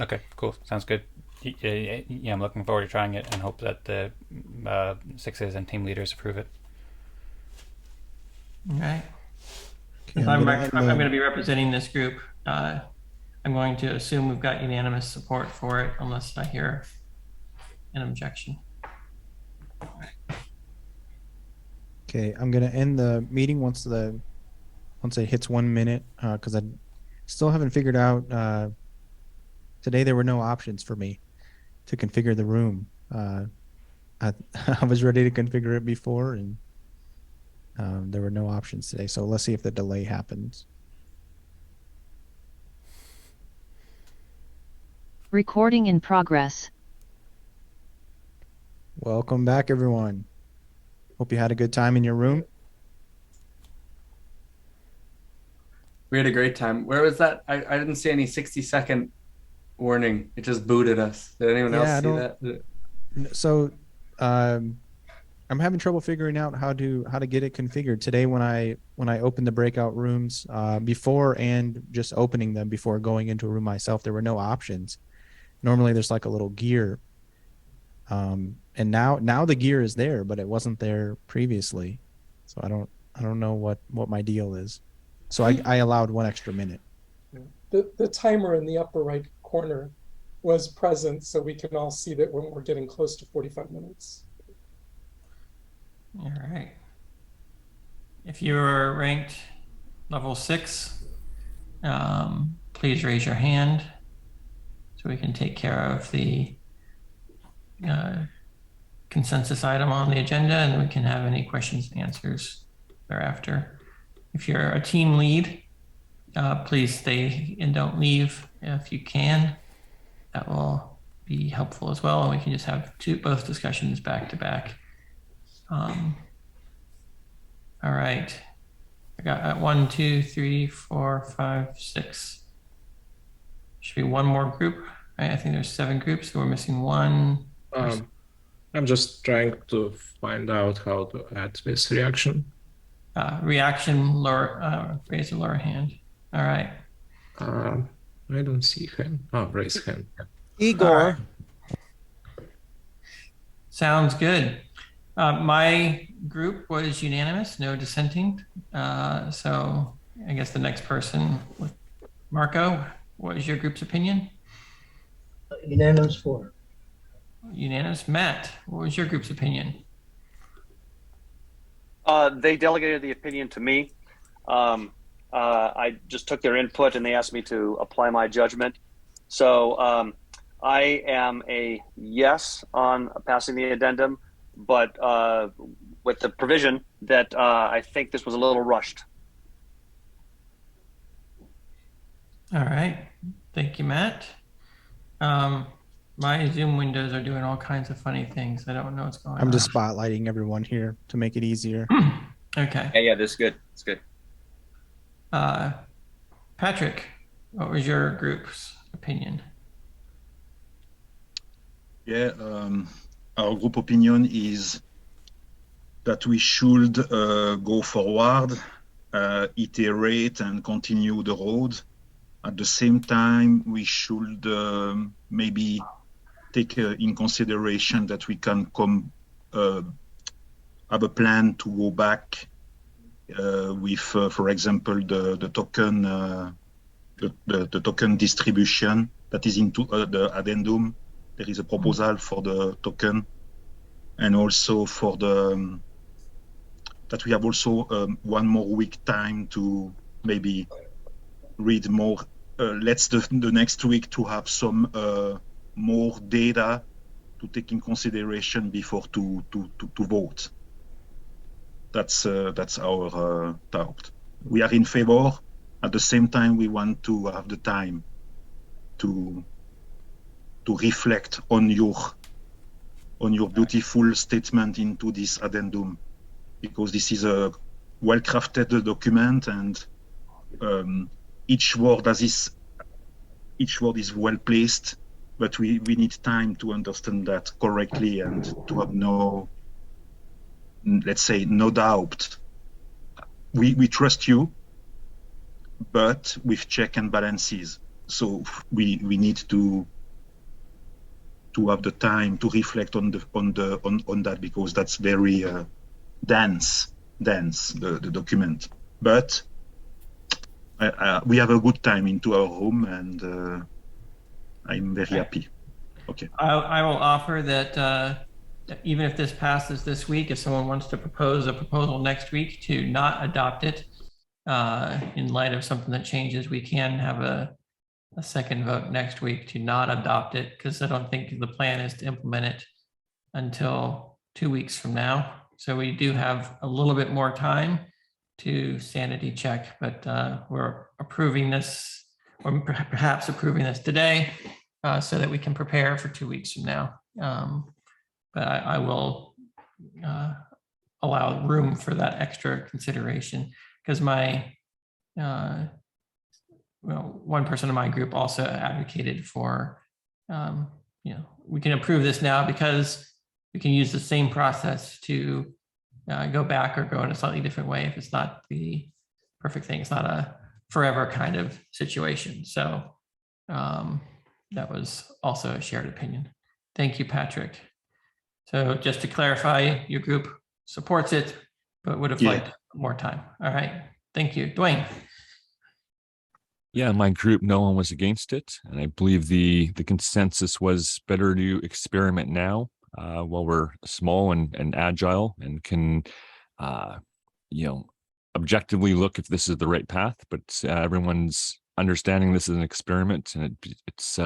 Okay, cool. Sounds good. Yeah, I'm looking forward to trying it and hope that the sixes and team leaders approve it. All right. Okay, If I'm going to be representing this group, I'm going to assume we've got unanimous support for it unless I hear an objection. Okay, I'm gonna end the meeting once it hits 1 minute, because I still haven't figured out. Today there were no options for me to configure the room. I I was ready to configure it before, and there were no options today. So let's see if the delay happens. Recording in progress. Welcome back, everyone. Hope you had a good time in your room. We had a great time. Where was that? I didn't see any 60-second warning. It just booted us. Did anyone else see that? So I'm having trouble figuring out how to get it configured today. When I opened the breakout rooms, before and just opening them before going into a room myself, there were no options. Normally there's like a little gear, and now the gear is there, but it wasn't there previously. So I don't know what my deal is. So I allowed 1 extra minute. The timer in the upper right corner was present, so we can all see that when we're getting close to 45 minutes. All right. If you're ranked level 6, please raise your hand so we can take care of the consensus item on the agenda, and we can have any questions and answers thereafter. If you're a team lead, please stay and don't leave if you can. That will be helpful as well, and we can just have both discussions back to back. All right. I got 1, 2, 3, 4, 5, 6. Should be one more group. Right? I think there's 7 groups, so we're missing 1. I'm just trying to find out how to add this reaction. Reaction, lower, raise a lower hand. All right. I don't see him. Oh, raise hand. Igor. Right. Sounds good. My group was unanimous, no dissenting. So I guess the next person, Marco, what is your group's opinion? Unanimous 4. Unanimous. Matt, what was your group's opinion? They delegated the opinion to me. I just took their input and they asked me to apply my judgment. So I am a yes on passing the addendum, but with the provision that I think this was a little rushed. All right. Thank you, Matt. My Zoom windows are doing all kinds of funny things. I don't know what's going on. I'm just spotlighting everyone here to make it easier. Okay. Yeah, this is good. It's good. Patrick, what was your group's opinion? Yeah, our group opinion is that we should go forward, iterate and continue the road. At the same time, we should maybe take in consideration that we can have a plan to go back with, for example, the token the token distribution that is into the addendum. There is a proposal for the token, and also for the that we have also 1 more week time to maybe read more. Let's the next week to have some more data to take in consideration before to vote. That's our thought. We are in favor. At the same time, we want to have the time to reflect on your beautiful statement into this addendum, because this is a well-crafted document, and each word is well placed, but we need time to understand that correctly and to have no, let's say, no doubt. We trust you, but with check and balances. So we need to have the time to reflect on that, because that's very dense the document. But we have a good time into our home, and I'm very happy. Okay. I will offer that even if this passes this week, if someone wants to propose a proposal next week to not adopt it, in light of something that changes, we can have a second vote next week to not adopt it, because I don't think the plan is to implement it until 2 weeks from now. So we do have a little bit more time to sanity check, but we're approving this, or perhaps approving this today, so that we can prepare for 2 weeks from now. But I will allow room for that extra consideration, because one person in my group also advocated for, we can approve this now because we can use the same process to go back or go in a slightly different way if it's not the perfect thing. It's not a forever kind of situation. So that was also a shared opinion. Thank you, Patrick. So just to clarify, your group supports it, but would have liked more time. All right. Thank you. Dwayne. Yeah, in my group, no one was against it. And I believe the consensus was better to experiment now while we're small and agile and can, objectively look if this is the right path. But everyone's understanding this is an experiment, and it's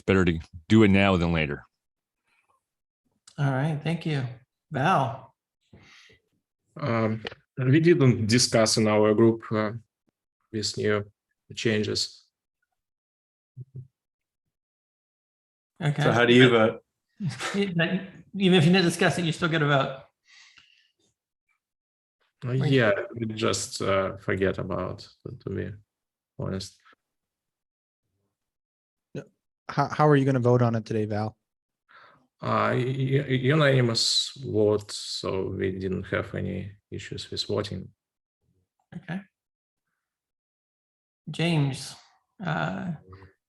better to do it now than later. All right. Thank you. Val. We didn't discuss in our group these new changes. Okay. So how do you vote? Even if you didn't discuss it, you still get a vote. Yeah, we just forget about it, to be honest. How are you going to vote on it today, Val? Unanimous vote, so we didn't have any issues with voting. Okay. James, a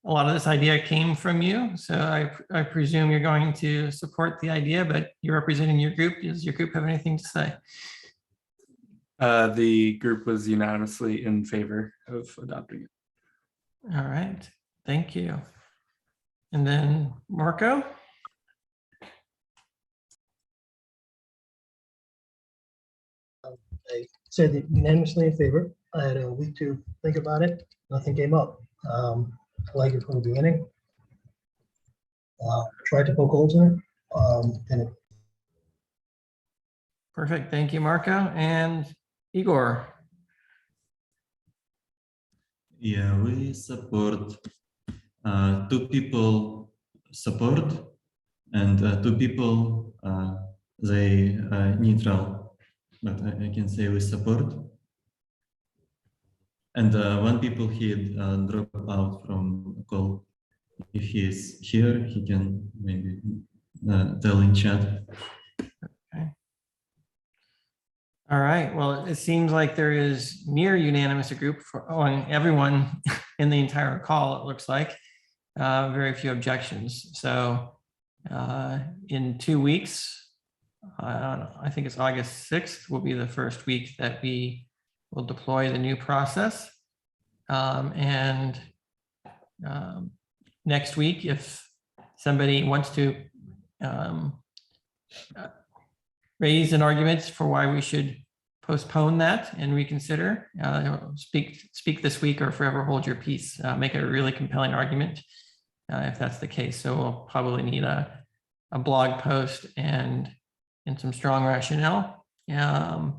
lot of this idea came from you, so I presume you're going to support the idea, but you're representing your group. Does your group have anything to say? The group was unanimously in favor of adopting it. All right, thank you. And then Marco? I said unanimously in favor. I had a week to think about it. Nothing came up. I like it from the beginning. Tried to poke holes in it. And Perfect. Thank you, Marco. And Igor. Yeah, we support 2 people support, and 2 people they neutral. But I can say we support. And 1 people he dropped out from the call. If he is here, he can maybe the link chat. All right. Well, it seems like there is near unanimous group on everyone in the entire call, it looks like. Very few objections. So in 2 weeks, I think it's August 6th will be the first week that we will deploy the new process. Next week, if somebody wants to raise an argument for why we should postpone that and reconsider, speak this week or forever hold your peace. Make a really compelling argument if that's the case. So we'll probably need a blog post and some strong rationale, and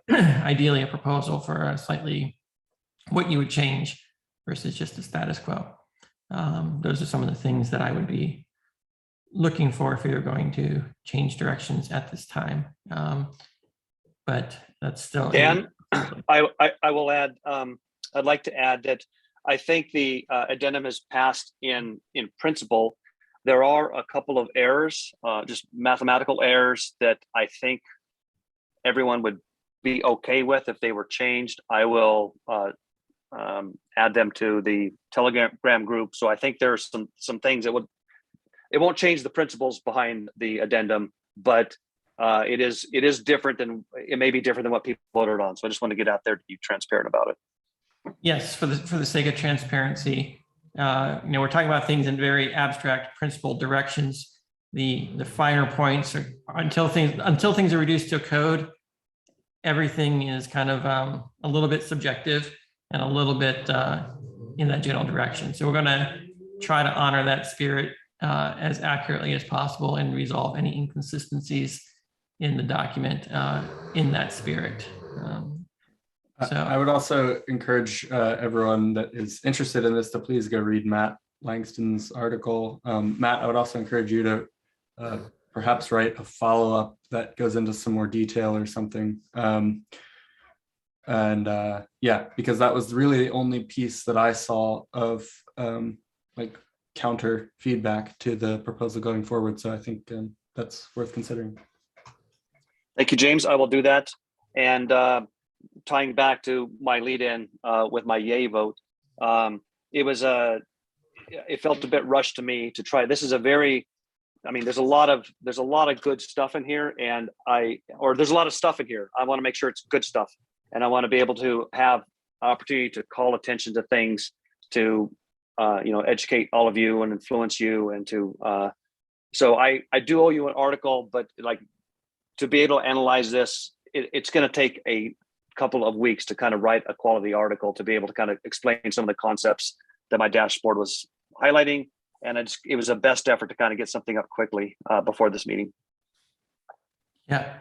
ideally a proposal for a slightly what you would change versus just the status quo. Those are some of the things that I would be looking for if you're going to change directions at this time. But that's still— Dan, I will add, I'd like to add that I think the addendum is passed in principle. There are a couple of errors, just mathematical errors that I think everyone would be okay with if they were changed. I will add them to the Telegram group. So I think there are some things that it won't change the principles behind the addendum, but it is different than, it may be different than what people voted on. So I just want to get out there to be transparent about it. Yes, for the sake of transparency, we're talking about things in very abstract principle directions. The finer points are until things are reduced to code, everything is kind of a little bit subjective and a little bit in that general direction. So we're going to try to honor that spirit as accurately as possible and resolve any inconsistencies in the document in that spirit. So I would also encourage everyone that is interested in this to please go read Matt Langston's article. Matt, I would also encourage you to perhaps write a follow-up that goes into some more detail or something. Yeah, because that was really the only piece that I saw of like counter feedback to the proposal going forward. So I think that's worth considering. Thank you, James. I will do that. And tying back to my lead in with my yay vote, it felt a bit rushed to me to try. This is there's a lot of good stuff in here, and there's a lot of stuff in here. I want to make sure it's good stuff, and I want to be able to have opportunity to call attention to things to educate all of you and influence you, and to so I do owe you an article, but like to be able to analyze this, it's going to take a couple of weeks to kind of write a quality article to be able to kind of explain some of the concepts that my dashboard was highlighting. And it was a best effort to kind of get something up quickly before this meeting. Yeah,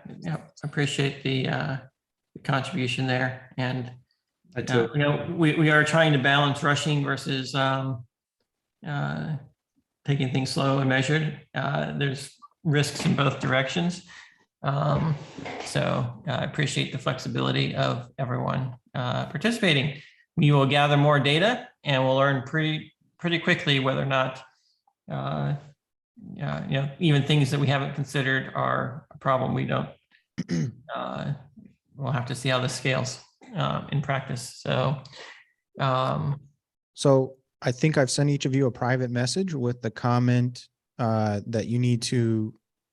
appreciate the contribution there. And we are trying to balance rushing versus taking things slow and measured. There's risks in both directions. So I appreciate the flexibility of everyone participating. We will gather more data and we'll learn pretty quickly whether or not even things that we haven't considered are a problem. We don't. We'll have to see how this scales in practice. So, so I think I've sent each of you a private message with the comment that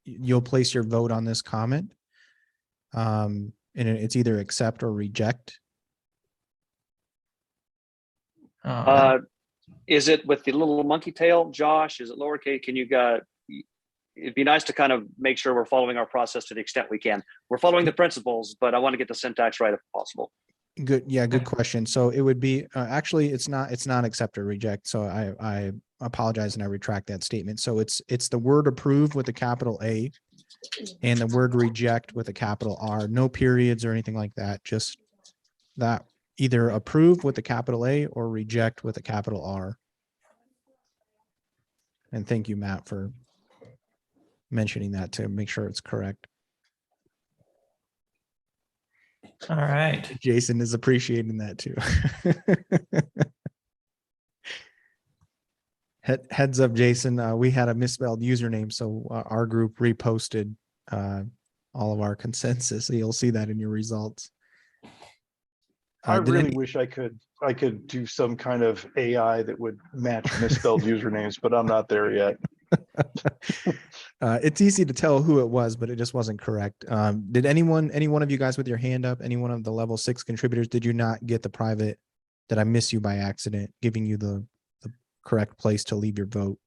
you'll place your vote on this comment. And it's either accept or reject. Is it with the little monkey tail, Josh? Is it lowercase? It'd be nice to kind of make sure we're following our process to the extent we can. We're following the principles, but I want to get the syntax right if possible. Good. Yeah, good question. So it would be actually it's not accept or reject. So I apologize and I retract that statement. So it's the word approve with a capital A and the word reject with a capital R. No periods or anything like that. Just that, either approve with a capital A or reject with a capital R. And thank you, Matt, for mentioning that to make sure it's correct. All right. Jason is appreciating that too. Heads up, Jason, we had a misspelled username, so our group reposted all of our consensus. So you'll see that in your results. I really wish I could do some kind of AI that would match misspelled usernames, but I'm not there yet. It's easy to tell who it was, but it just wasn't correct. Did any one of you guys with your hand up, any one of the level 6 contributors, did you not get the private? Did I miss you by accident, giving you the correct place to leave your vote?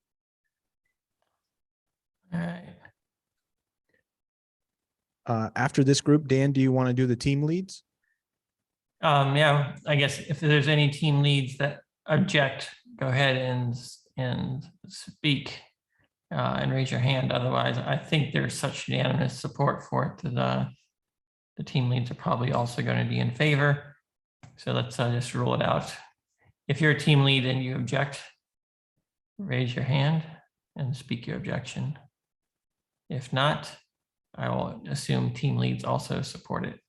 All right. After this group, Dan, do you want to do the team leads? Yeah, I guess if there's any team leads that object, go ahead and speak and raise your hand. Otherwise, I think there's such unanimous support for it that the team leads are probably also going to be in favor. So let's just rule it out. If you're a team lead and you object, raise your hand and speak your objection. If not, I will assume team leads also support it.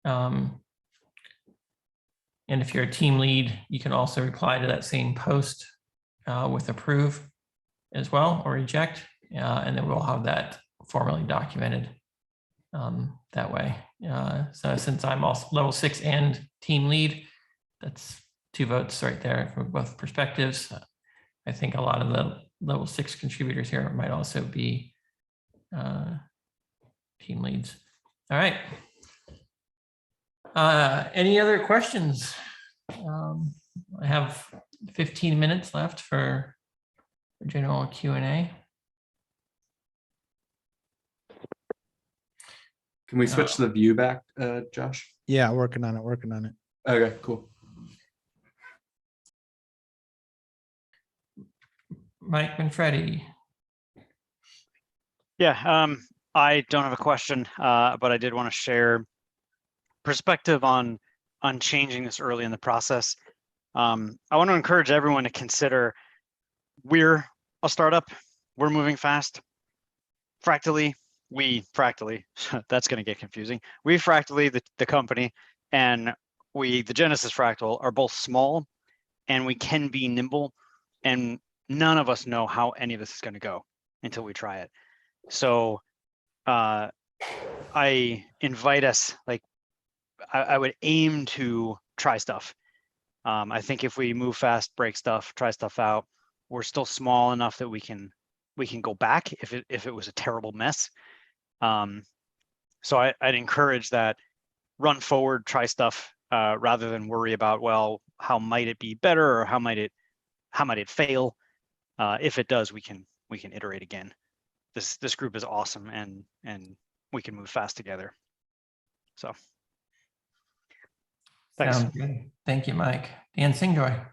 And if you're a team lead, you can also reply to that same post with approve as well, or reject, and then we'll have that formally documented that way. So since I'm also level 6 and team lead, that's 2 votes right there from both perspectives. I think a lot of the level 6 contributors here might also be team leads. All right. Any other questions? I have 15 minutes left for general Q&A. Can we switch the view back, Josh? Yeah, working on it. Okay, cool. Mike Manfredi. Yeah, I don't have a question, but I did want to share perspective on changing this early in the process. I want to encourage everyone to consider we're a startup, we're moving fast. ƒractally, that's going to get confusing. We ƒractally, the company, and we, the Genesis Fractal, are both small and we can be nimble, and none of us know how any of this is going to go until we try it. So I invite us, like, I would aim to try stuff. I think if we move fast, break stuff, try stuff out, we're still small enough that we can go back if it was a terrible mess. So I'd encourage that, run forward, try stuff, rather than worry about, well, how might it be better or how might it fail? If it does, we can iterate again. This group is awesome, and we can move fast together. So thanks. Sounds good. Thank you, Mike. Dan Singjoy.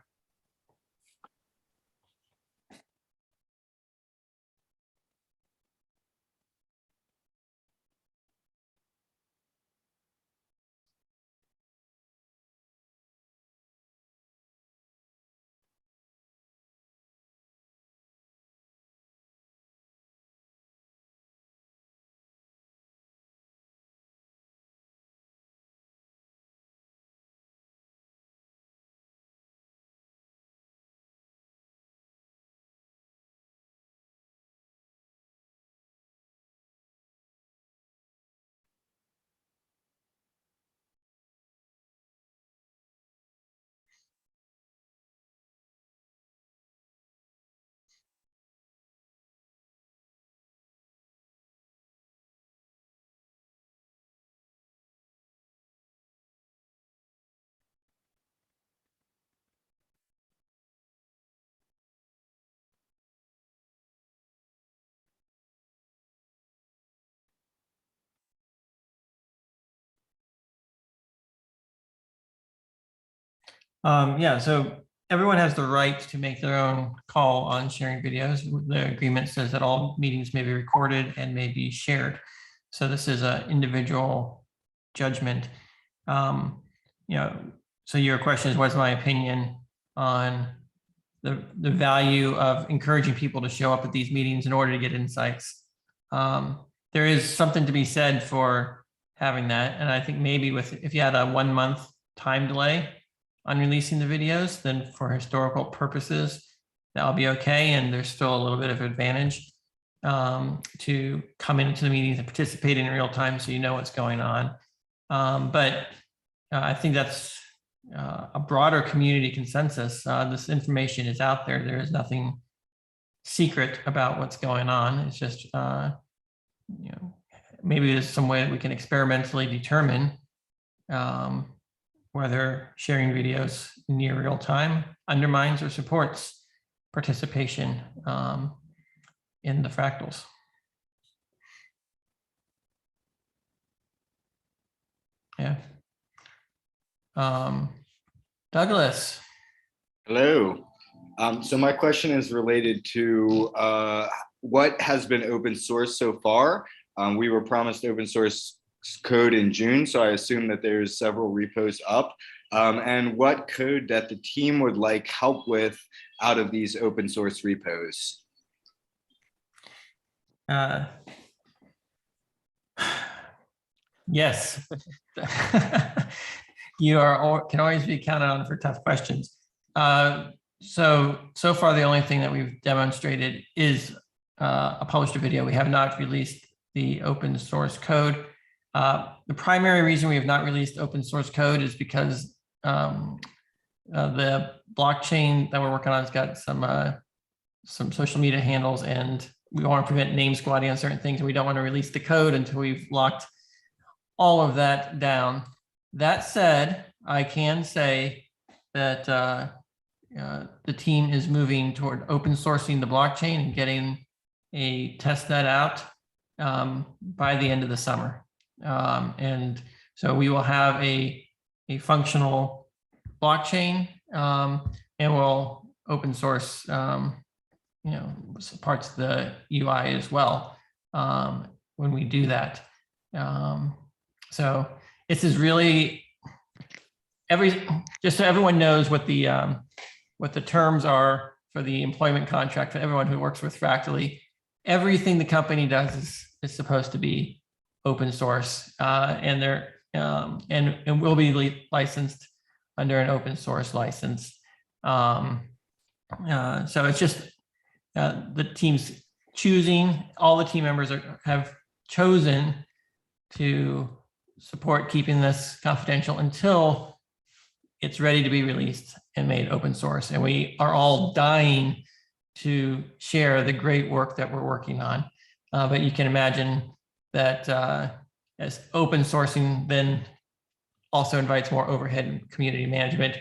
Yeah, so everyone has the right to make their own call on sharing videos. The agreement says that all meetings may be recorded and may be shared. So this is an individual judgment. So your question is, what's my opinion on the value of encouraging people to show up at these meetings in order to get insights? There is something to be said for having that. And I think maybe if you had a 1 month time delay on releasing the videos, then for historical purposes, that'll be okay. And there's still a little bit of advantage to come into the meetings and participate in real time so you know what's going on. But I think that's a broader community consensus. This information is out there. There is nothing secret about what's going on. It's just, maybe there's some way that we can experimentally determine whether sharing videos near real time undermines or supports participation in the fractals. Yeah. Douglas. Hello. So my question is related to what has been open source so far. We were promised open source code in June, so I assume that there's several repos up. And what code that the team would like help with out of these open source repos? Yes. You can always be counted on for tough questions. So far, the only thing that we've demonstrated is a published video. We have not released the open source code. The primary reason we have not released open source code is because the blockchain that we're working on has got some social media handles, and we want to prevent name squatting on certain things, and we don't want to release the code until we've locked all of that down. That said, I can say that the team is moving toward open sourcing the blockchain and getting a testnet out by the end of the summer. And so we will have a functional blockchain, and we'll open source parts of the UI as well when we do that. So this is really just so everyone knows what the terms are for the employment contract for everyone who works with ƒractally. Everything the company does is supposed to be open source, and they're and will be licensed under an open source license. So it's just the team's choosing. All the team members have chosen to support keeping this confidential until it's ready to be released and made open source. And we are all dying to share the great work that we're working on. But you can imagine that as open sourcing then also invites more overhead and community management,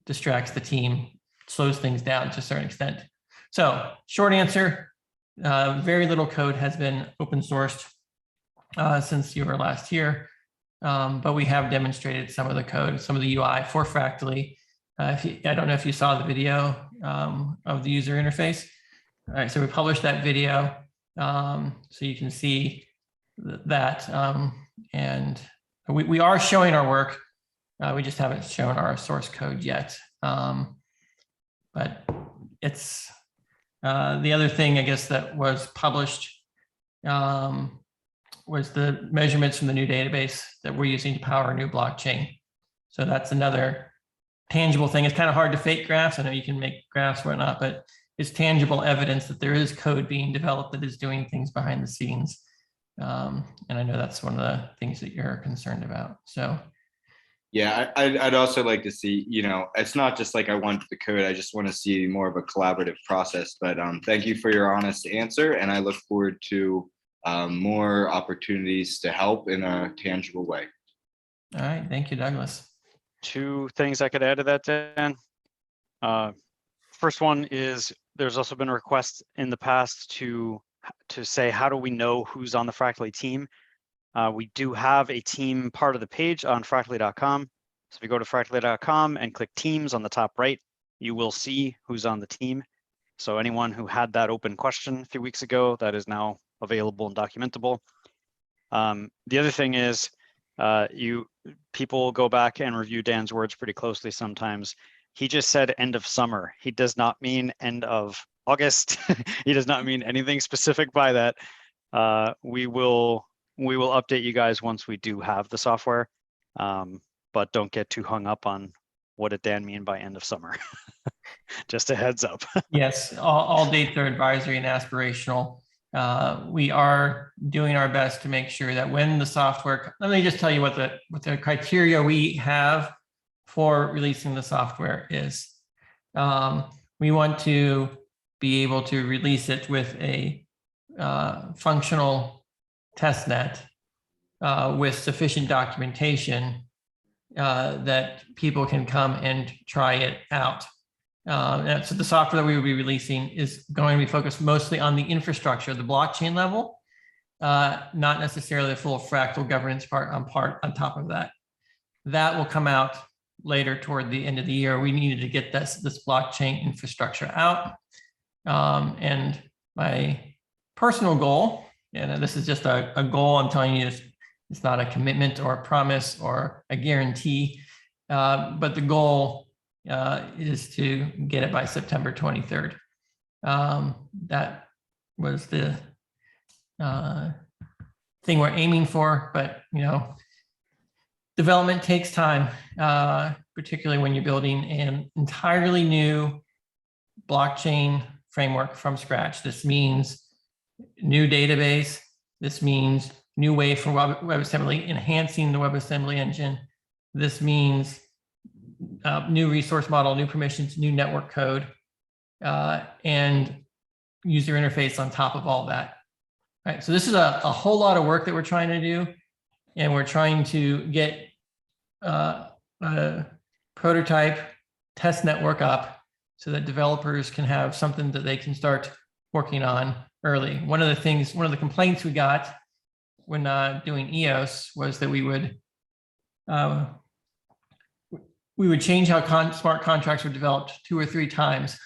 distracts the team, slows things down to a certain extent. So short answer, very little code has been open sourced since you were last here. But we have demonstrated some of the code, some of the UI for ƒractally. I don't know if you saw the video of the user interface. All right, so we published that video so you can see that. And we are showing our work. We just haven't shown our source code yet. But it's the other thing, I guess, that was published was the measurements from the new database that we're using to power a new blockchain. So that's another tangible thing. It's kind of hard to fake graphs. I know you can make graphs or whatnot, but it's tangible evidence that there is code being developed that is doing things behind the scenes. And I know that's one of the things that you're concerned about. So yeah, I'd also like to see, it's not just like I want the code, I just want to see more of a collaborative process. But thank you for your honest answer, and I look forward to more opportunities to help in a tangible way. All right, thank you, Douglas. 2 things I could add to that, Dan. First one is there's also been requests in the past to say, how do we know who's on the ƒractally team? We do have a team part of the page on ƒractally.com. So if you go to ƒractally.com and click teams on the top right, you will see who's on the team. So anyone who had that open question a few weeks ago, that is now available and documentable. The other thing is people go back and review Dan's words pretty closely sometimes. He just said end of summer. He does not mean end of August. He does not mean anything specific by that. We will update you guys once we do have the software, but don't get too hung up on what did Dan mean by end of summer. Just a heads up. Yes, all dates are advisory and aspirational. We are doing our best to make sure that when the software, let me just tell you what the criteria we have for releasing the software is. We want to be able to release it with a functional test net with sufficient documentation that people can come and try it out. And so the software that we will be releasing is going to be focused mostly on the infrastructure, the blockchain level, not necessarily the full fractal governance part on top of that. That will come out later toward the end of the year. We needed to get this blockchain infrastructure out. And my personal goal, and this is just a goal, I'm telling you, it's not a commitment or a promise or a guarantee, but the goal is to get it by September 23rd. That was the thing we're aiming for, but development takes time, particularly when you're building an entirely new blockchain framework from scratch. This means new database. This means new way for WebAssembly, enhancing the WebAssembly engine. This means new resource model, new permissions, new network code, and user interface on top of all that. All right, so this is a whole lot of work that we're trying to do, and we're trying to get a prototype test network up so that developers can have something that they can start working on early. One of the complaints we got when doing EOS was that we would change how smart contracts were developed 2 or 3 times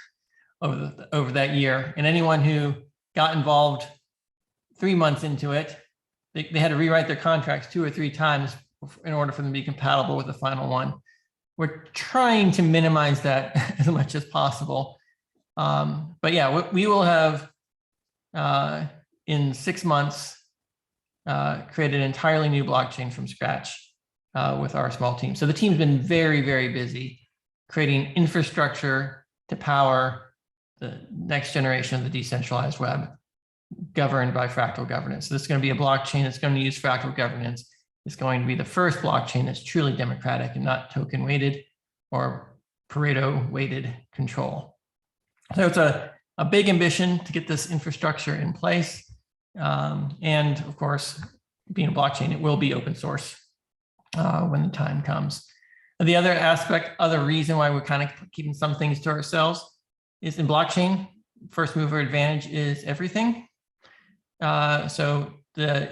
over that year. And anyone who got involved 3 months into it, they had to rewrite their contracts 2 or 3 times in order for them to be compatible with the final one. We're trying to minimize that as much as possible. But yeah, we will have, in 6 months, created an entirely new blockchain from scratch with our small team. So the team's been very, very busy creating infrastructure to power the next generation of the decentralized web governed by fractal governance. So this is going to be a blockchain that's going to use fractal governance. It's going to be the first blockchain that's truly democratic and not token weighted or Pareto weighted control. So it's a big ambition to get this infrastructure in place. And of course, being a blockchain, it will be open source when the time comes. The other reason why we're kind of keeping some things to ourselves is in blockchain, first mover advantage is everything. So the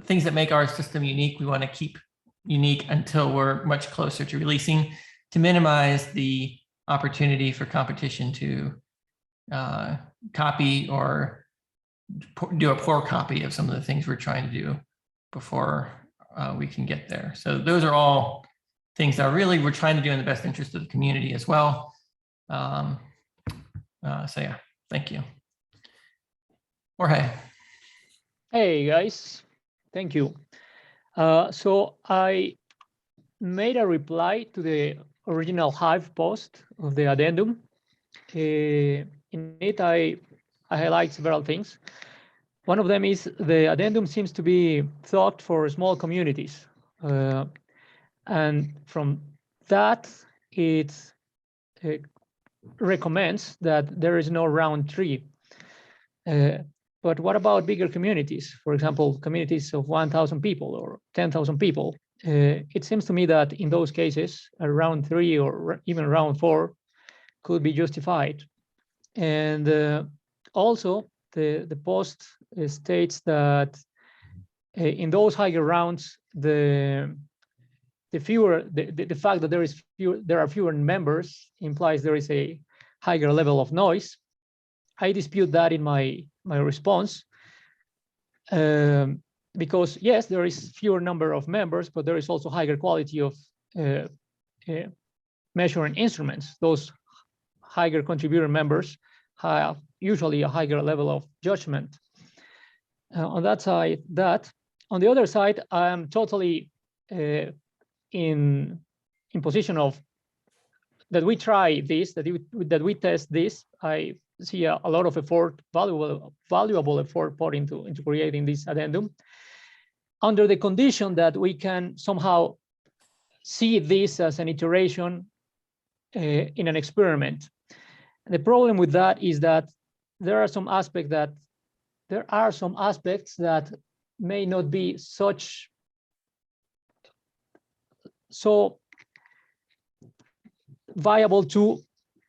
things that make our system unique, we want to keep unique until we're much closer to releasing, to minimize the opportunity for competition to copy or do a poor copy of some of the things we're trying to do before we can get there. So those are all things that really we're trying to do in the best interest of the community as well. So yeah, thank you. Jorge. Hey guys, thank you. So I made a reply to the original Hive post of the addendum. In it, I highlight several things. One of them is the addendum seems to be thought for small communities. And from that, it recommends that there is no round tree. But what about bigger communities? For example, communities of 1,000 people or 10,000 people. It seems to me that in those cases, a round 3 or even round 4 could be justified. And also, the post states that in those higher rounds, the fact that there are fewer members implies there is a higher level of noise. I dispute that in my response, because yes, there is fewer number of members, but there is also higher quality of measuring instruments. Those higher contributor members have usually a higher level of judgment. On that side, that. On the other side, I am totally in position of that we try this, that we test this, I see a lot of effort, valuable effort put into creating this addendum, under the condition that we can somehow see this as an iteration in an experiment. The problem with that is that there are some aspects that may not be so viable to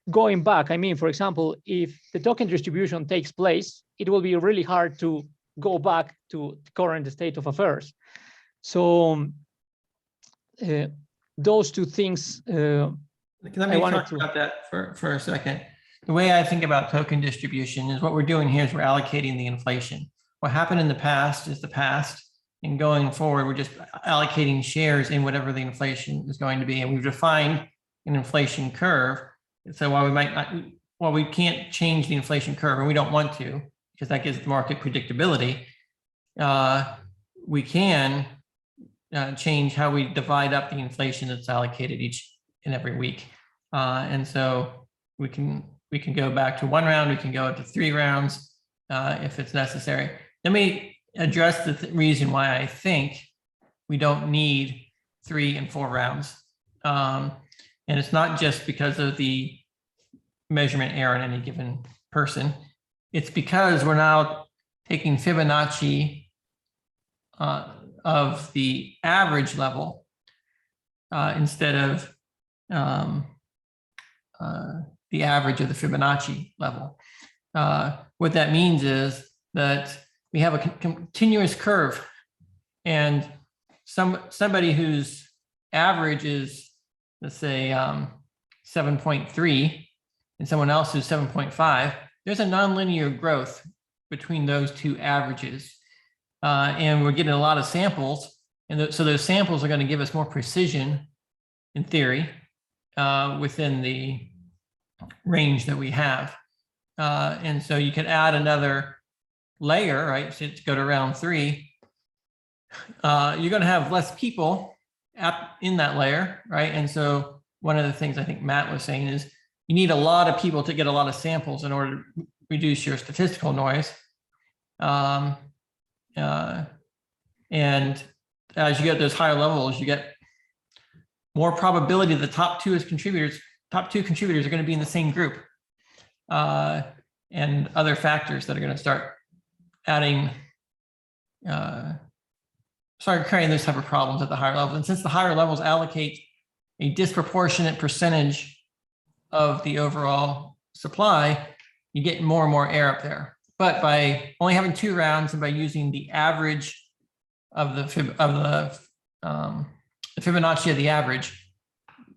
going back. I mean, for example, if the token distribution takes place, it will be really hard to go back to the current state of affairs. So those two things. Let me talk about that for a second. The way I think about token distribution is what we're doing here is we're allocating the inflation. What happened in the past is the past, and going forward, we're just allocating shares in whatever the inflation is going to be. And we've defined an inflation curve. So while we can't change the inflation curve, and we don't want to, because that gives the market predictability, we can change how we divide up the inflation that's allocated each and every week. And so we can go back to 1 round, we can go up to 3 rounds if it's necessary. Let me address the reason why I think we don't need 3 and 4 rounds. And it's not just because of the measurement error in any given person. It's because we're now taking Fibonacci of the average level instead of the average of the Fibonacci level. What that means is that we have a continuous curve, and somebody whose average is, let's say, 7.3 and someone else who's 7.5, there's a nonlinear growth between those two averages. And we're getting a lot of samples, and so those samples are going to give us more precision, in theory, within the range that we have. And so you could add another layer, right? So to go to round 3, you're going to have less people in that layer, right? And so one of the things I think Matt was saying is you need a lot of people to get a lot of samples in order to reduce your statistical noise. And as you get those higher levels, you get more probability the top 2 contributors are going to be in the same group, and other factors that are going to start creating those type of problems at the higher level. And since the higher levels allocate a disproportionate percentage of the overall supply, you get more and more air up there. But by only having 2 rounds and by using the average of the Fibonacci of the average,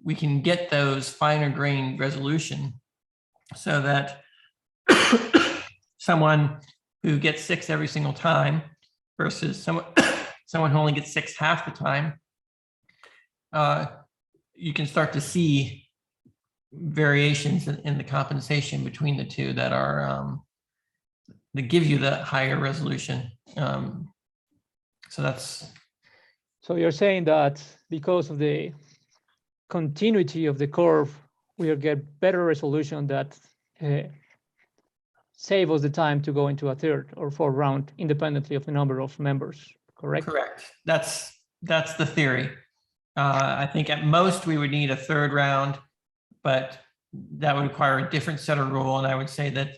we can get those finer grained resolution so that someone who gets 6 every single time versus someone who only gets 6 half the time, you can start to see variations in the compensation between the two that are that give you that higher resolution. So you're saying that because of the continuity of the curve, we'll get better resolution that save us the time to go into a 3rd or 4th round independently of the number of members, correct? Correct. That's the theory. I think at most we would need a 3rd round, but that would require a different set of rule. And I would say that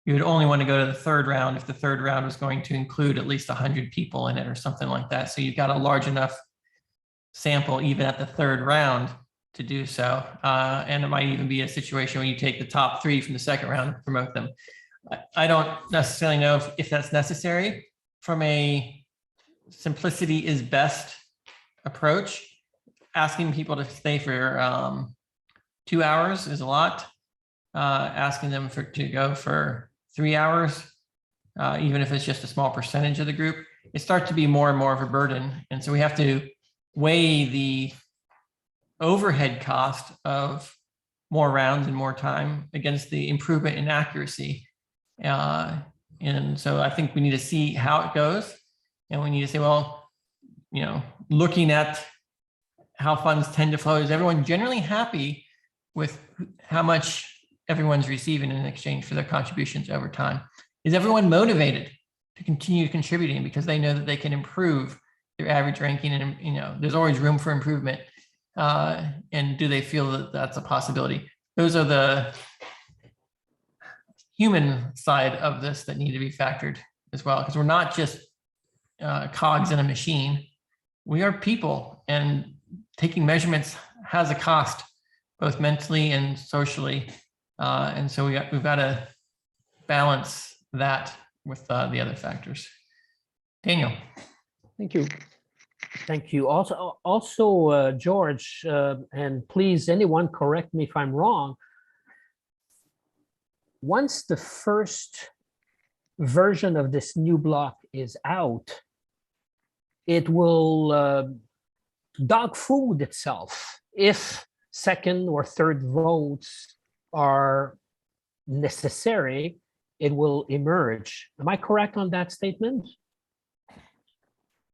you would only want to go to the 3rd round if the 3rd round was going to include at least 100 people in it or something like that. So you've got a large enough sample even at the 3rd round to do so. And it might even be a situation where you take the top 3 from the 2nd round and promote them. I don't necessarily know if that's necessary. From a simplicity is best approach, asking people to stay for 2 hours is a lot. Asking them to go for 3 hours, even if it's just a small percentage of the group, it starts to be more and more of a burden. And so we have to weigh the overhead cost of more rounds and more time against the improvement in accuracy. And so I think we need to see how it goes. And we need to say, well, looking at how funds tend to flow, is everyone generally happy with how much everyone's receiving in exchange for their contributions over time. Is everyone motivated to continue contributing because they know that they can improve their average ranking, and there's always room for improvement? And do they feel that that's a possibility? Those are the human side of this that need to be factored as well, because we're not just cogs in a machine. We are people, and taking measurements has a cost, both mentally and socially. And so we've got to balance that with the other factors. Daniel. Thank you. Thank you. Also, George, and please, anyone correct me if I'm wrong. Once the first version of this new block is out, it will dog food itself if second or third votes are necessary. It will emerge. Am I correct on that statement?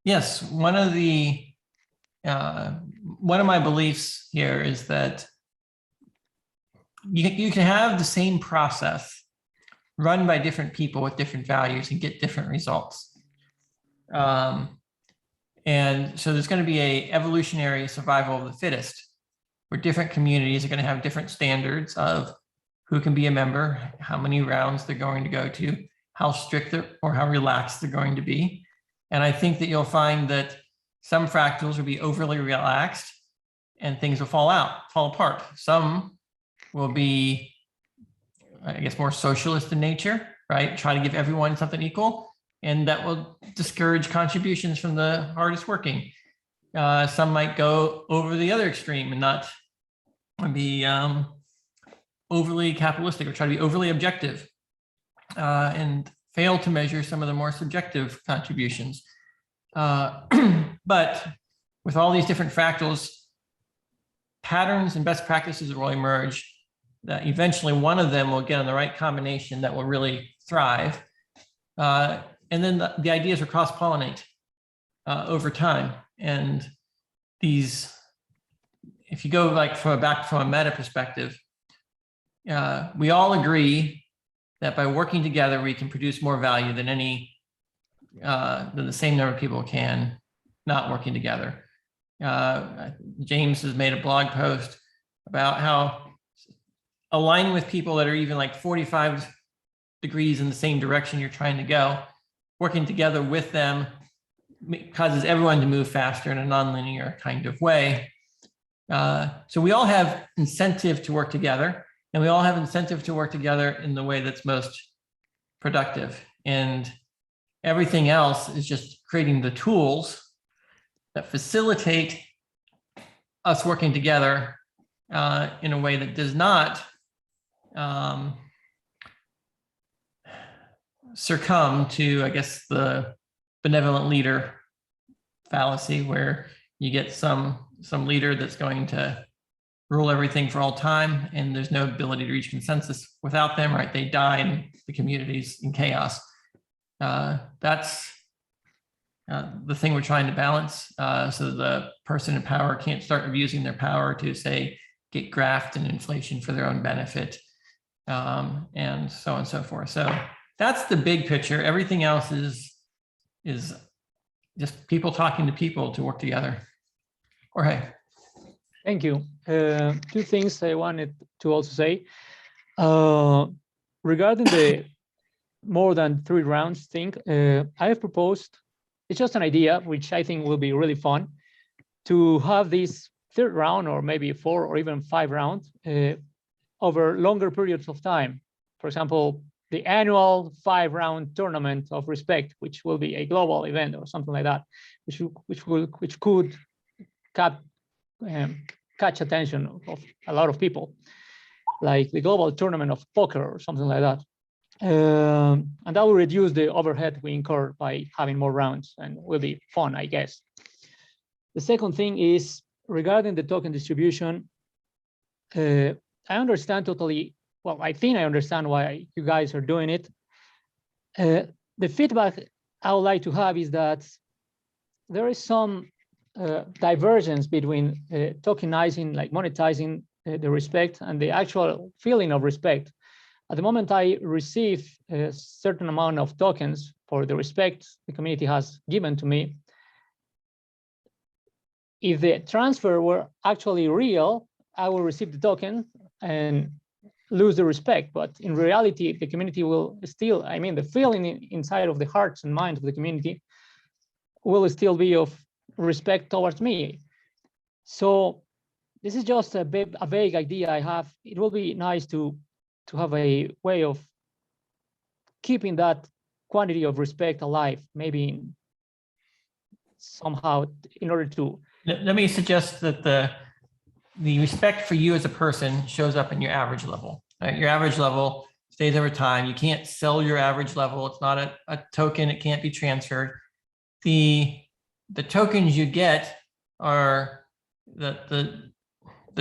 Yes, one of my beliefs here is that you can have the same process run by different people with different values and get different results. And so there's going to be a evolutionary survival of the fittest, where different communities are going to have different standards of who can be a member, how many rounds they're going to go to, how strict or how relaxed they're going to be. And I think that you'll find that some fractals will be overly relaxed and things will fall apart. Some will be, I guess, more socialist in nature, right? Try to give everyone something equal, and that will discourage contributions from the hardest working. Some might go over the other extreme and not be overly capitalistic or try to be overly objective and fail to measure some of the more subjective contributions. But with all these different fractals, patterns and best practices will emerge that eventually one of them will get on the right combination that will really thrive. And then the ideas will cross-pollinate over time. And these, if you go like back from a meta perspective, we all agree that by working together, we can produce more value than the same number of people can not working together. James has made a blog post about how aligning with people that are even like 45 degrees in the same direction you're trying to go, working together with them causes everyone to move faster in a nonlinear kind of way. So we all have incentive to work together, and we all have incentive to work together in the way that's most productive. And everything else is just creating the tools that facilitate us working together in a way that does not succumb to, I guess, the benevolent leader fallacy, where you get some leader that's going to rule everything for all time, and there's no ability to reach consensus without them, right? They die and the community's in chaos. That's the thing we're trying to balance, so the person in power can't start abusing their power to, say, get graft and inflation for their own benefit, and so on and so forth. So that's the big picture. Everything else is just people talking to people to work together. Jorge. Thank you. Two things I wanted to also say. Regarding the more than 3 rounds thing, I have proposed, it's just an idea, which I think will be really fun, to have this 3rd round, or maybe 4 or even 5 rounds over longer periods of time. For example, the annual 5-round tournament of respect, which will be a global event or something like that, which could catch attention of a lot of people, like the global tournament of poker or something like that. And that will reduce the overhead we incur by having more rounds, and will be fun, I guess. The second thing is regarding the token distribution. I understand totally, well, I think I understand why you guys are doing it. The feedback I would like to have is that there is some divergence between tokenizing, like monetizing the respect and the actual feeling of respect. At the moment, I receive a certain amount of tokens for the respect the community has given to me. If the transfer were actually real, I will receive the token and lose the respect. But in reality, the community will still, I mean, the feeling inside of the hearts and minds of the community will still be of respect towards me. So this is just a vague idea I have. It will be nice to have a way of keeping that quantity of respect alive, maybe somehow in order to. Let me suggest that the respect for you as a person shows up in your average level. Right? Your average level stays over time. You can't sell your average level. It's not a token. It can't be transferred. The tokens you get are the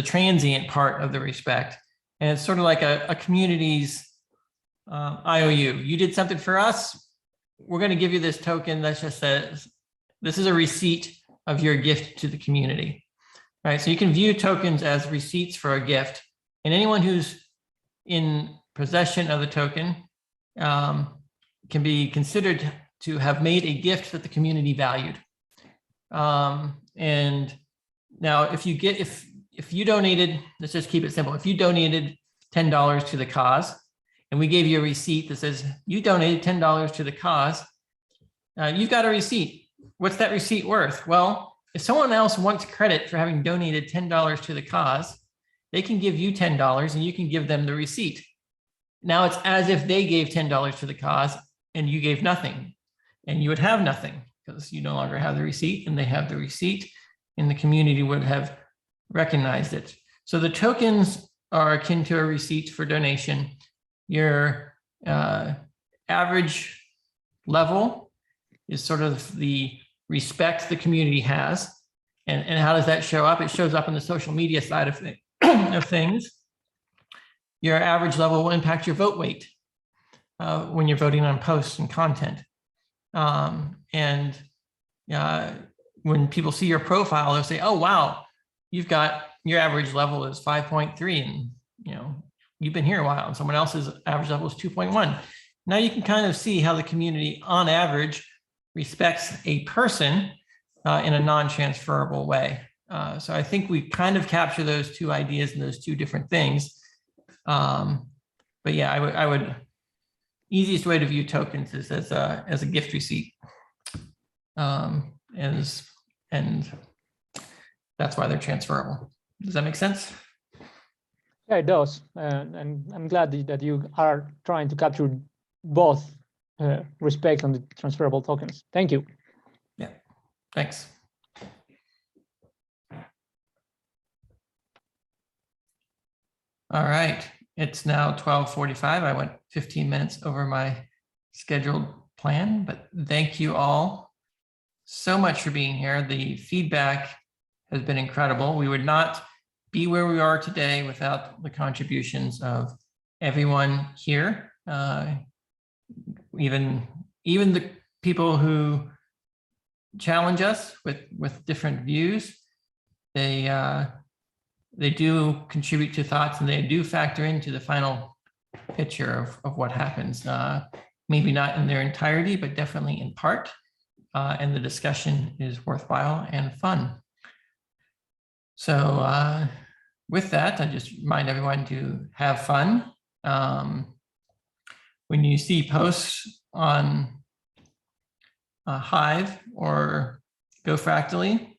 transient part of the respect. And it's sort of like a community's IOU. You did something for us. We're going to give you this token that just says, this is a receipt of your gift to the community. Right? So you can view tokens as receipts for a gift. And anyone who's in possession of the token can be considered to have made a gift that the community valued. And now if you donated, let's just keep it simple. If you donated $10 to the cause, and we gave you a receipt that says you donated $10 to the cause, you've got a receipt. What's that receipt worth? Well, if someone else wants credit for having donated $10 to the cause, they can give you $10 and you can give them the receipt. Now it's as if they gave $10 to the cause and you gave nothing, and you would have nothing because you no longer have the receipt and they have the receipt, and the community would have recognized it. So the tokens are akin to a receipt for donation. Your average level is sort of the respect the community has. And how does that show up? It shows up in the social media side of things. Your average level will impact your vote weight when you're voting on posts and content. When people see your profile, they'll say, oh, wow, your average level is 5.3 and you've been here a while, and someone else's average level is 2.1. Now you can kind of see how the community on average respects a person in a non-transferable way. So I think we kind of capture those two ideas and those two different things. But yeah, I would easiest way to view tokens is as a gift receipt. And that's why they're transferable. Does that make sense? Yeah, it does. And I'm glad that you are trying to capture both respect on the transferable tokens. Thank you. Yeah, thanks. All right, it's now 12:45. I went 15 minutes over my scheduled plan, but thank you all so much for being here. The feedback has been incredible. We would not be where we are today without the contributions of everyone here. Even the people who challenge us with different views, they do contribute to thoughts, and they do factor into the final picture of what happens. Maybe not in their entirety, but definitely in part. And the discussion is worthwhile and fun. So with that, I just remind everyone to have fun. When you see posts on Hive or ƒractally,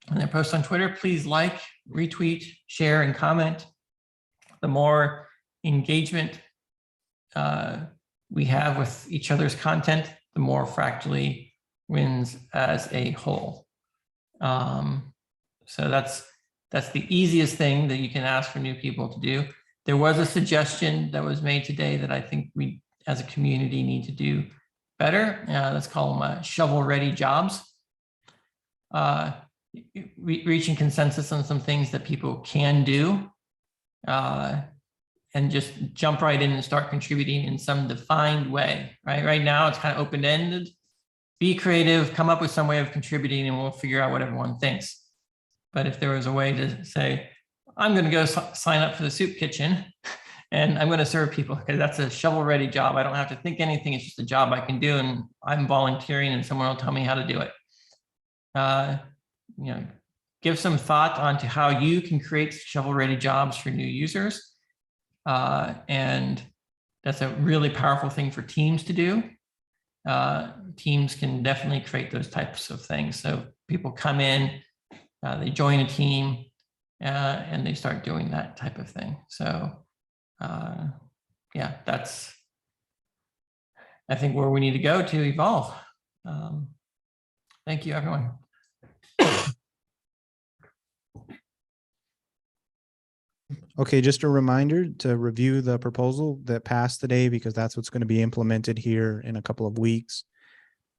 and they post on Twitter, please like, retweet, share, and comment. The more engagement we have with each other's content, the more ƒractally wins as a whole. So that's the easiest thing that you can ask for new people to do. There was a suggestion that was made today that I think we as a community need to do better. Let's call them shovel-ready jobs. Reaching consensus on some things that people can do, and just jump right in and start contributing in some defined way. Right now, it's kind of open-ended. Be creative, come up with some way of contributing, and we'll figure out what everyone thinks. But if there was a way to say, I'm going to go sign up for the soup kitchen and I'm going to serve people because that's a shovel-ready job. I don't have to think anything. It's just a job I can do, and I'm volunteering, and someone will tell me how to do it. You know, give some thought onto how you can create shovel-ready jobs for new users, and that's a really powerful thing for teams to do. Teams can definitely create those types of things. So people come in, they join a team, and they start doing that type of thing. So yeah, that's, I think, where we need to go to evolve. Thank you, everyone. Okay, just a reminder to review the proposal that passed today, because that's what's going to be implemented here in a couple of weeks.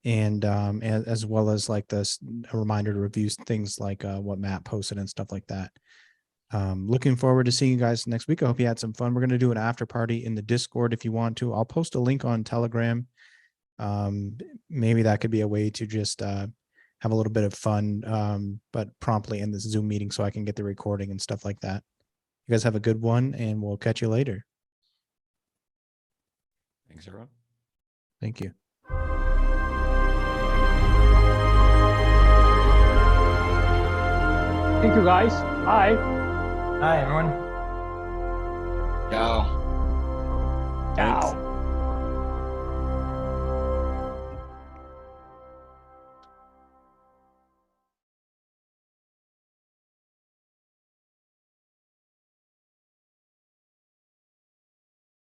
And as well as like this, a reminder to review things like what Matt posted and stuff like that. Looking forward to seeing you guys next week. I hope you had some fun. We're going to do an after party in the Discord if you want to. I'll post a link on Telegram. Maybe that could be a way to just have a little bit of fun, but promptly in this Zoom meeting so I can get the recording and stuff like that. You guys have a good one, and we'll catch you later. Thanks, everyone. Thank you. Thank you, guys. Bye. Hi, everyone. Ciao. Ciao.